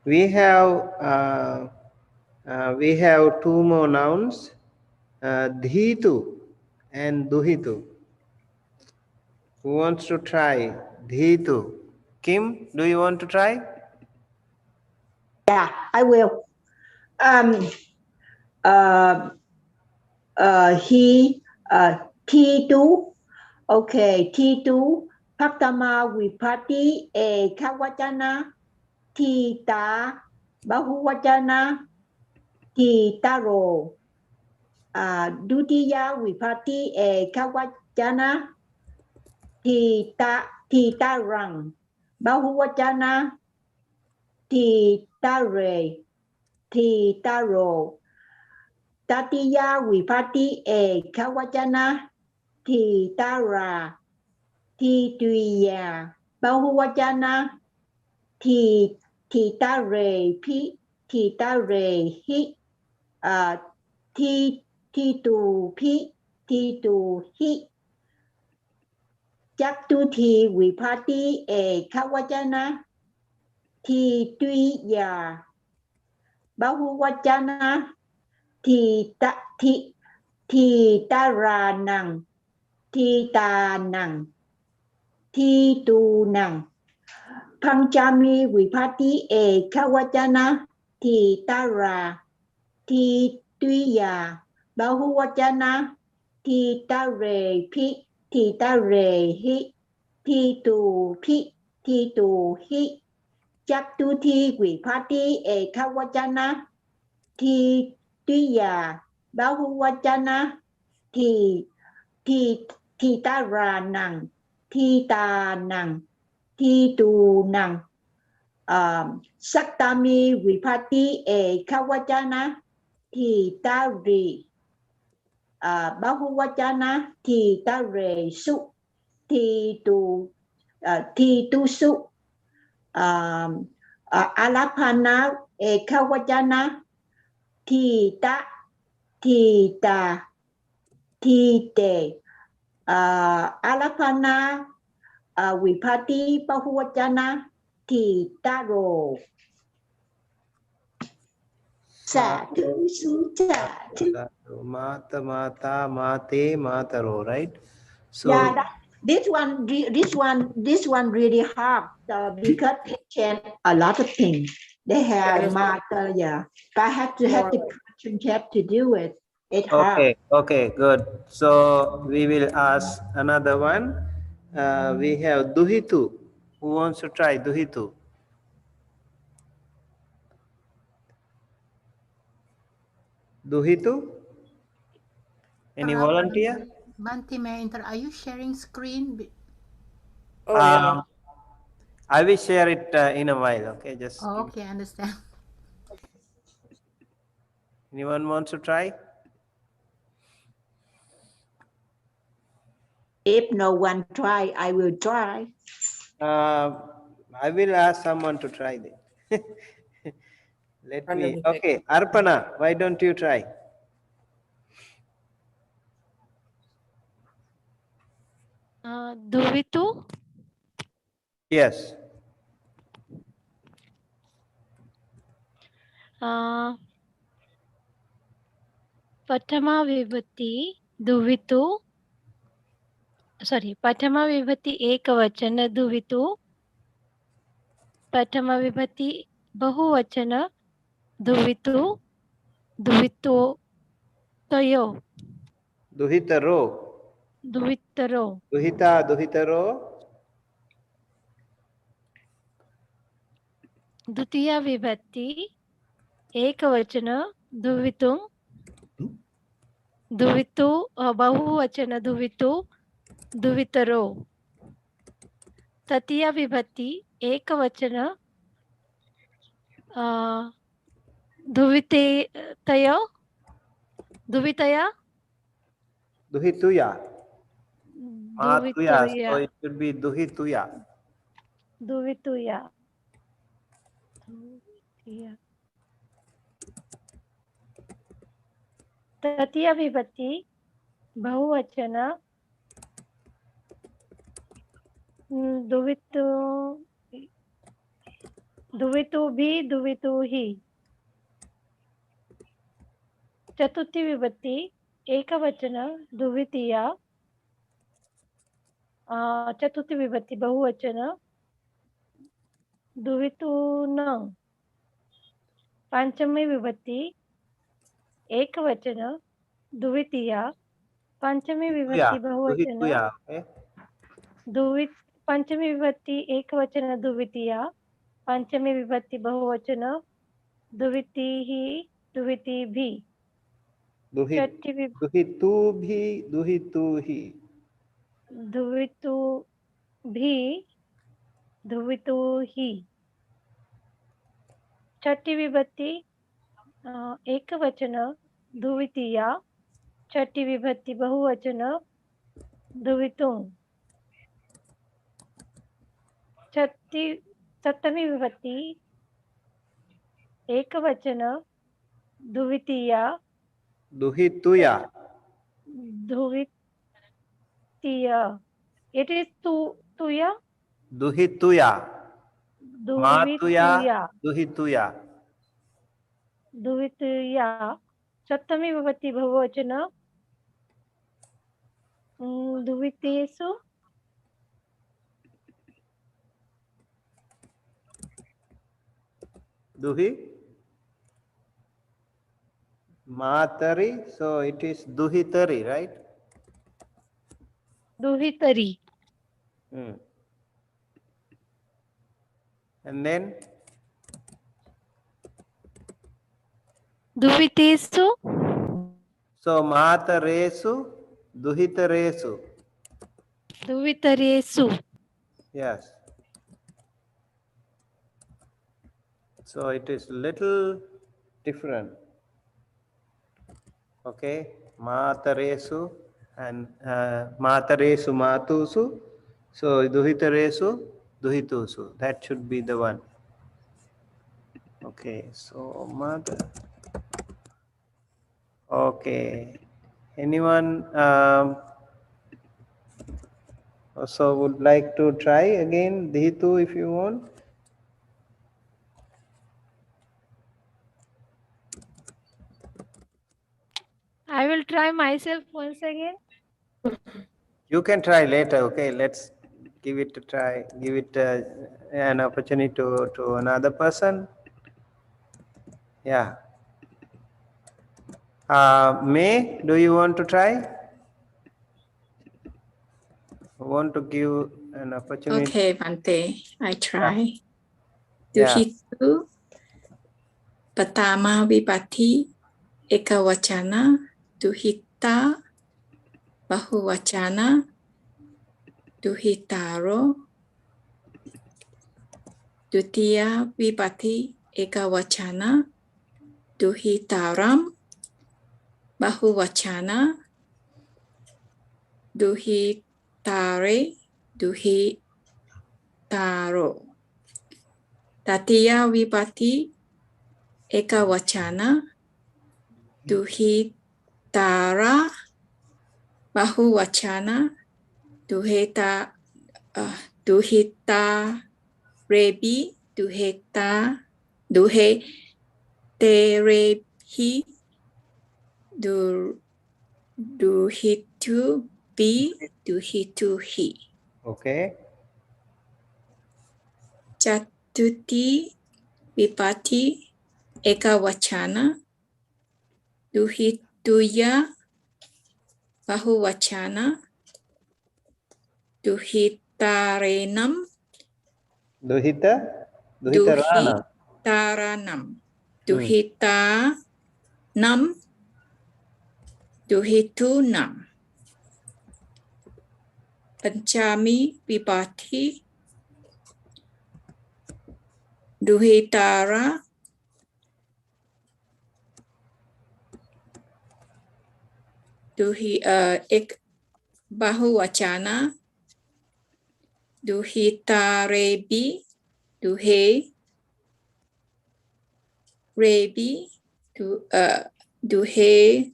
We have two more nouns, Dhitu and Duhitu. Who wants to try Dhitu? Kim, do you want to try?
Yeah, I will. He, T2, okay, T2, Paktama Vipati E Kawachana, Tita, Bahuvachana, Titaro, Dutiya Vipati E Kawachana, Titarang, Bahuvachana, Titare, Titaro, Tatiya Vipati Ekavachana Thì Tara Thì Tuya Bahuvachana Thì Tare Pi Thì Tare Hi Thi Tu Pi Thi Tu Hi Chắc tu thì Vipati Ekavachana Thì Tuya Bahuvachana Thì ta ra năng Thì ta năng Thì tu năng Panchami Vipati Ekavachana Thì ta ra Thì tuya Bahuvachana Thì ta re pi Thì ta re hi Thì tu pi Thì tu hi Chắc tu thi Vipati Ekavachana Thì tuya Bahuvachana Thì ta ra năng Thì ta năng Thì tu năng Saktami Vipati Ekavachana Thì ta ri Bahuvachana Thì ta re su Thì tu su Alapana Ekavachana Thì ta Thì te Alapana Vipati Bahuvachana Thì ta ro Sadhu Sadhu.
Mata Mata Mate Mataro, right? So
Yeah, this one really hard because they chant a lot of things. They have mata, yeah. But I have the person have to do it. It's hard.
okay, good. So we will ask another one. We have Duhitu. Who wants to try Duhitu? Duhitu? Any volunteer?
Bhante, may I are you sharing screen?
I will share it in a while. Okay, just
Okay, I understand.
anyone wants to try?
If no one try, I will try.
I will ask someone to try this. Let me. Okay, Arpana, why don't you try?
Duvitu.
Yes.
Patama vibhati duvitu. Sorry, Patama vibhati ekavachana duvitu. Patama vibhati bahuvachana duvitu. Duvitu tayo.
Duhitaro.
Duvitaro.
Duhitaro.
Dutiya vibhati ekavachana duvitum. Duvitu bahuvachana duvitu. Duvitaro. Tatiya vibhati ekavachana duvite tayo. Duvitaya.
Duhituya. Matuya. So
Duvituya.
it should be Duhituya.
Duvituya. Duvitiya. Tatiya vibhati bahuvachana duvitu bhi duvitu hi. Chatuthi vibhati ekavachana duvitiya. Chatuthi vibhati bahuvachana duvitu na. Panchami vibhati ekavachana duvitiya. Panchami vibhati bahuvachana Panchami vibhati ekavachana duvitiya. Panchami vibhati bahuvachana duvitihi duvitibhi.
Duhitubhi duhituhi.
Duvitubhi duvituhi. Chatti vibhati ekavachana Duvitiya. Chatti vibhatti bahuvachana. Duvitum. Sattami vibhatti ekavachana. Duvitiya.
Duhituya.
Duvitiya. It is tuya.
Duhituya. Matuya.
Duvituya.
Duhituya.
Duvituya. Sattami vibhatti bahuvachana. Duvitesu.
Duhi. Matari. So it is Duhitari, right?
Duhitari.
And then
Duvitesu.
so Mataresu, Duhitaresu.
Duvitaresu.
Yes. So it is little different. Okay. Mataresu and Mataresu Matusu. So Duhitaresu, Duhitusu. That should be the one. Okay. So Mata. Okay. Anyone also would like to try again Dhitu if you want?
I will try myself once again.
You can try later. Okay, let's give it a try. Give it an opportunity to another person. Yeah. May, do you want to try? Want to give an opportunity?
Okay, Bante, I try.
Yeah.
Duhitu, Patama Vipati, Ekawachana, Duhita, Bahuvachana, Duhitaro, Dutiya Vipati, Ekawachana, Duhitaram, Bahuvachana, Duhitare, Duhitaro. Tatiya Vipati, Ekawachana, Duhitara, Bahuvachana, Duhita Rebi, Duhe Terehi, Duhitu Bi, Duhitu Hi.
Okay.
Chatuti Vipati Ekawachana, Duhituya Bahuvachana, Duhitarenam,
Duhitaranam.
Duhitaranam, Duhitanam, Duhitunam. Panchami Vipati Duhitara, Bahuvachana, Duhitarebi, Duhe Rebi, Duhe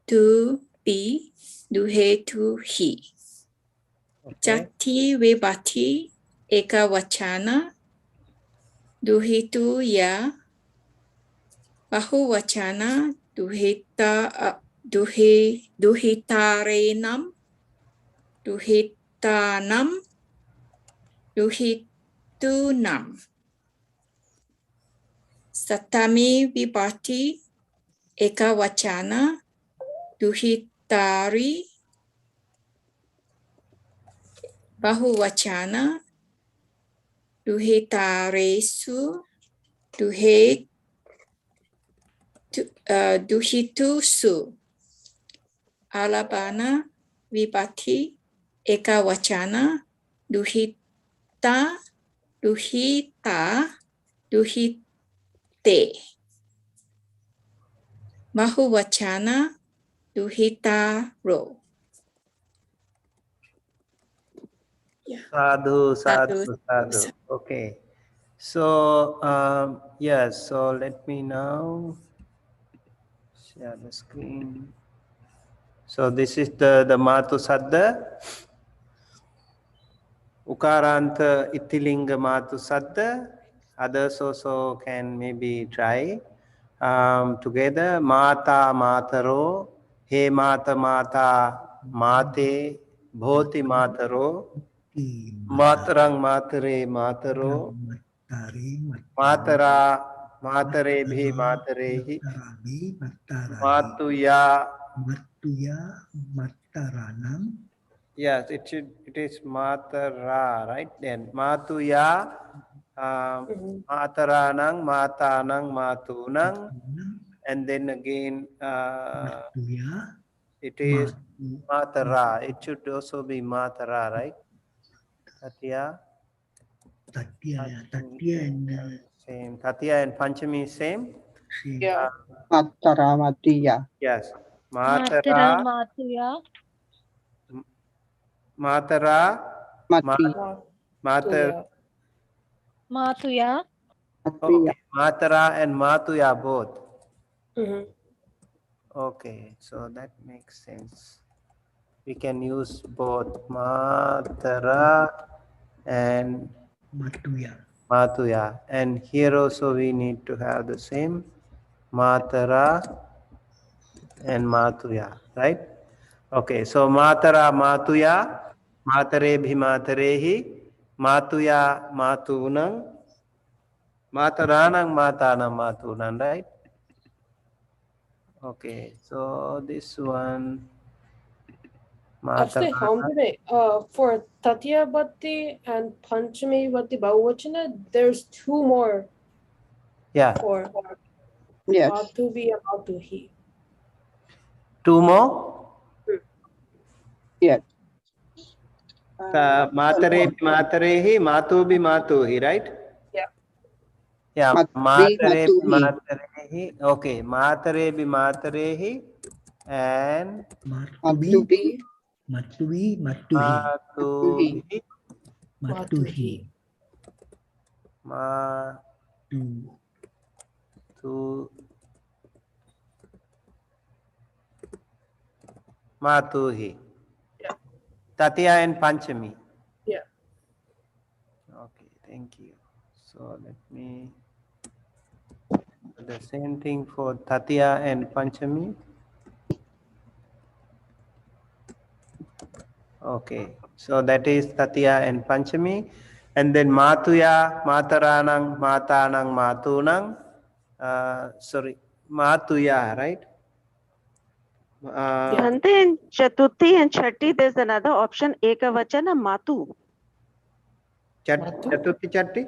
Tu Bi, Duhe Tu Hi. Jati Vipati Ekawachana, Duhitu Ya, Bahuvachana, Duhitarenam, Duhitanam, Duhitunam. Satami Vipati Ekawachana, Duhitari, Bahuvachana, Duhitaresu, Duhitusu. Alabana Vipati Ekawachana, Duhita, Duhite, Bahuvachana duhita ro.
Sadhu,
Sadhu.
sadhu, sadhu. Okay. So, yes, so let me now share the screen. So this is the Matu Sadda. Ukaranta Itilinga Matu Sadda. Others also can maybe try together. Mata Mataro, He Mata Mata Mate, Bhoti Mataro, Matarang Matare Mataro, Matara Matare Bhi Matarehi, Matuya.
Mataranam.
Yes, it is Matara, right? Then Matuya, Mataranang, Matanang, Matunang, and then again it is Matara. It should also be Matara, right? Tatya.
Tatya and
Same. Tatya and Panchami same.
Yeah.
Matara Matiya.
Yes.
Matara
Matara,
Matuya.
Matara,
Mati.
Matar.
Matuya.
Okay. Matara and Matuya both. Okay, so that makes sense. We can use both Matara and Matuya. And here also we need to have the same Matara and Matuya, right? Okay, so Matara Matuya, Matare Bhimatarehi, Matuya Matunang, Mataranang Matanang Matunang, right? Okay, so this one
Actually, home today. For Tatya Bhatti and Panchami Bhatti Bahuvachana, there's two more.
Yeah.
For
Yes.
Matuvi and Matuhi.
Two more?
Yes.
Matare Matarehi, Matubi Matuhi, right?
Yeah.
Yeah,
Matri,
Matare
Matuhi.
Matarehi. Okay, Matare Matarehi and
Matubi.
Matuhi.
Matuhi.
Matuhi.
Matuhi.
Yeah.
Tatya and Panchami.
Yeah.
Okay, thank you. So let me do the same thing for Tatya and Panchami. Okay, so that is Tatya and Panchami. And then Matuya, Mataranang, Matanang, Matunang. Sorry, Matuya, right?
Bhante, in Chaturthi and Chatti, there's another option, Ekavachana Matu.
Chaturthi Chatti?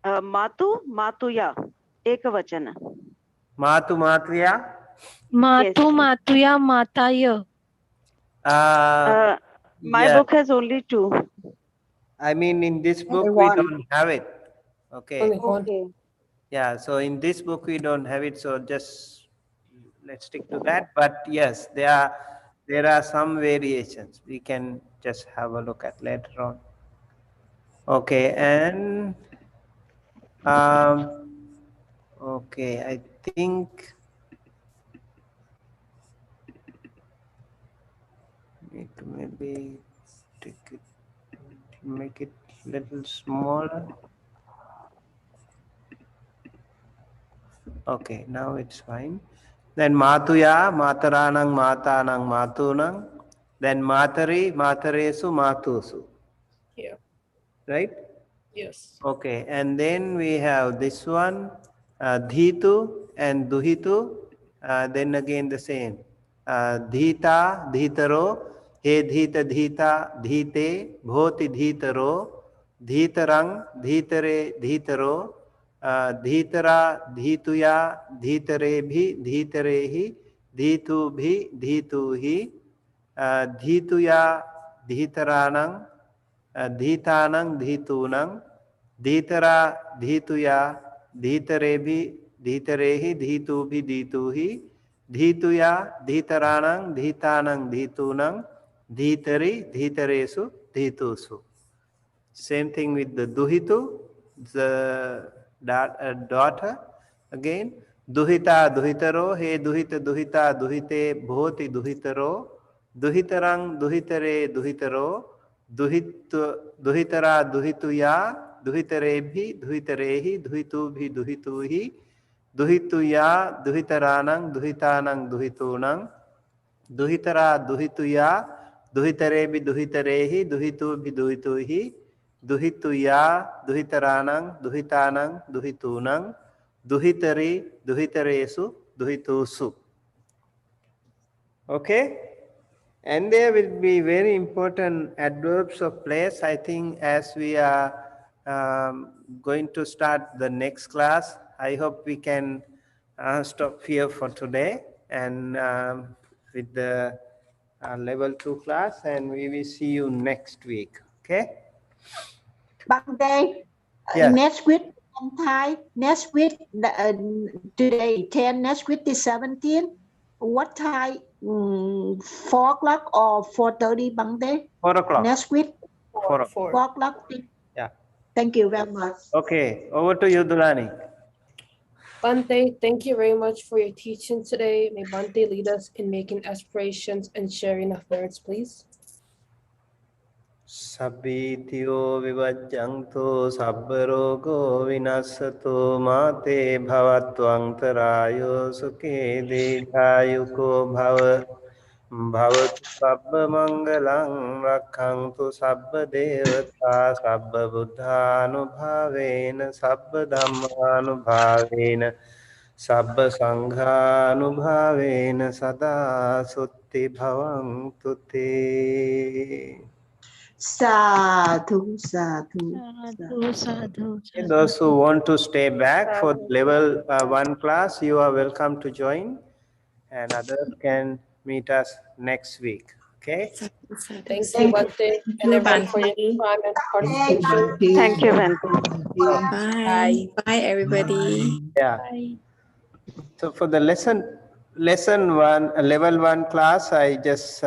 Matu, Matuya, Ekavachana.
Matu, Matuya?
Matu Matuya Mataya.
My
Yeah.
book has only two.
I mean, in this book,
Only
we
one.
don't have it. Okay.
Okay.
Yeah, so in this book, we don't have it. So just let's stick to that. But yes, there are some variations. We can just have a look at later on. Okay, and okay, I think need to maybe take it, make it little smaller. Okay, now it's fine. Then Matuya, Mataranang, Matanang, Matunang. Then Matari, Mataresu, Matusu.
Yeah.
Right?
Yes.
Okay, and then we have this one, Dhitu and Duhitu. Then again the same. Dhita, Dhitaro, He Dhita Dhita, Dhite, Bhoti Dhitaro, Dhitarang, Dhitare, Dhitaro, Dhitara, Dhituya, Dhitarebhi, Dhitarehi, Dhitubhi, Dhituhi, Dhituya, Dhitaranang, Dhitanang, Dhitunang, Dhitara, Dhituya, Dhitarebhi, Dhitarehi, Dhitubhi, Dhituhi, Dhituya, dhitaranang, dhitanang, dhitunang, dhitari, dhitaresu, dhitusu. Same thing with the duhitu, the daughter. Again, duhita, duhitaro, he duhita, duhita, duhite, bhoti, duhitaro, duhitarang, duhitare, duhitaro, duhitara, duhituya, duhitarebhi, duhitarehi, duhitubhi, duhituhi, duhituya, duhitaranang, duhitanang, duhitunang, duhitara, duhituya, duhitarebi, duhitarehi, duhitubhi, duhituhi, duhituya, duhitaranang, duhitanang, duhitunang, duhitari, duhitaresu, duhitusu. Okay? And there will be very important adverbs of place. I think as we are going to start the next class, I hope we can stop here for today and with the level 2 class, and we will see you next week. Okay?
Bante,
Yes.
next week Thai, next week today 10, next week is 17. What time? 4 o'clock or 4:30, Bante?
4 o'clock.
Next week?
4 o'clock.
4 o'clock.
Yeah.
Thank you very much.
Okay. Over to you, Dulani.
Bante, thank you very much for your teaching today. May Bante lead us in making aspirations and sharing of words, please.
Sabbityo vivajjanto sabbarogo vinassato mate bhavatvantarayo sukhe dīghāyuko bhava bhavatu sabba mangalang rakkhantu sabba devata sabba buddhanubhavena sabba dhammanubhavena sabba sanghanubhavena sada sutti bhavantu te.
Sadhu, sadhu,
Sadhu, sadhu,
Okay, those who want to stay back for level 1 class, you are welcome to join, and others can meet us next week. Okay?
Thank you, Bante, and everyone for your time and participation.
Thank you, Bante.
Bye. Bye, everybody.
Yeah. So for the lesson 1, level 1 class, I just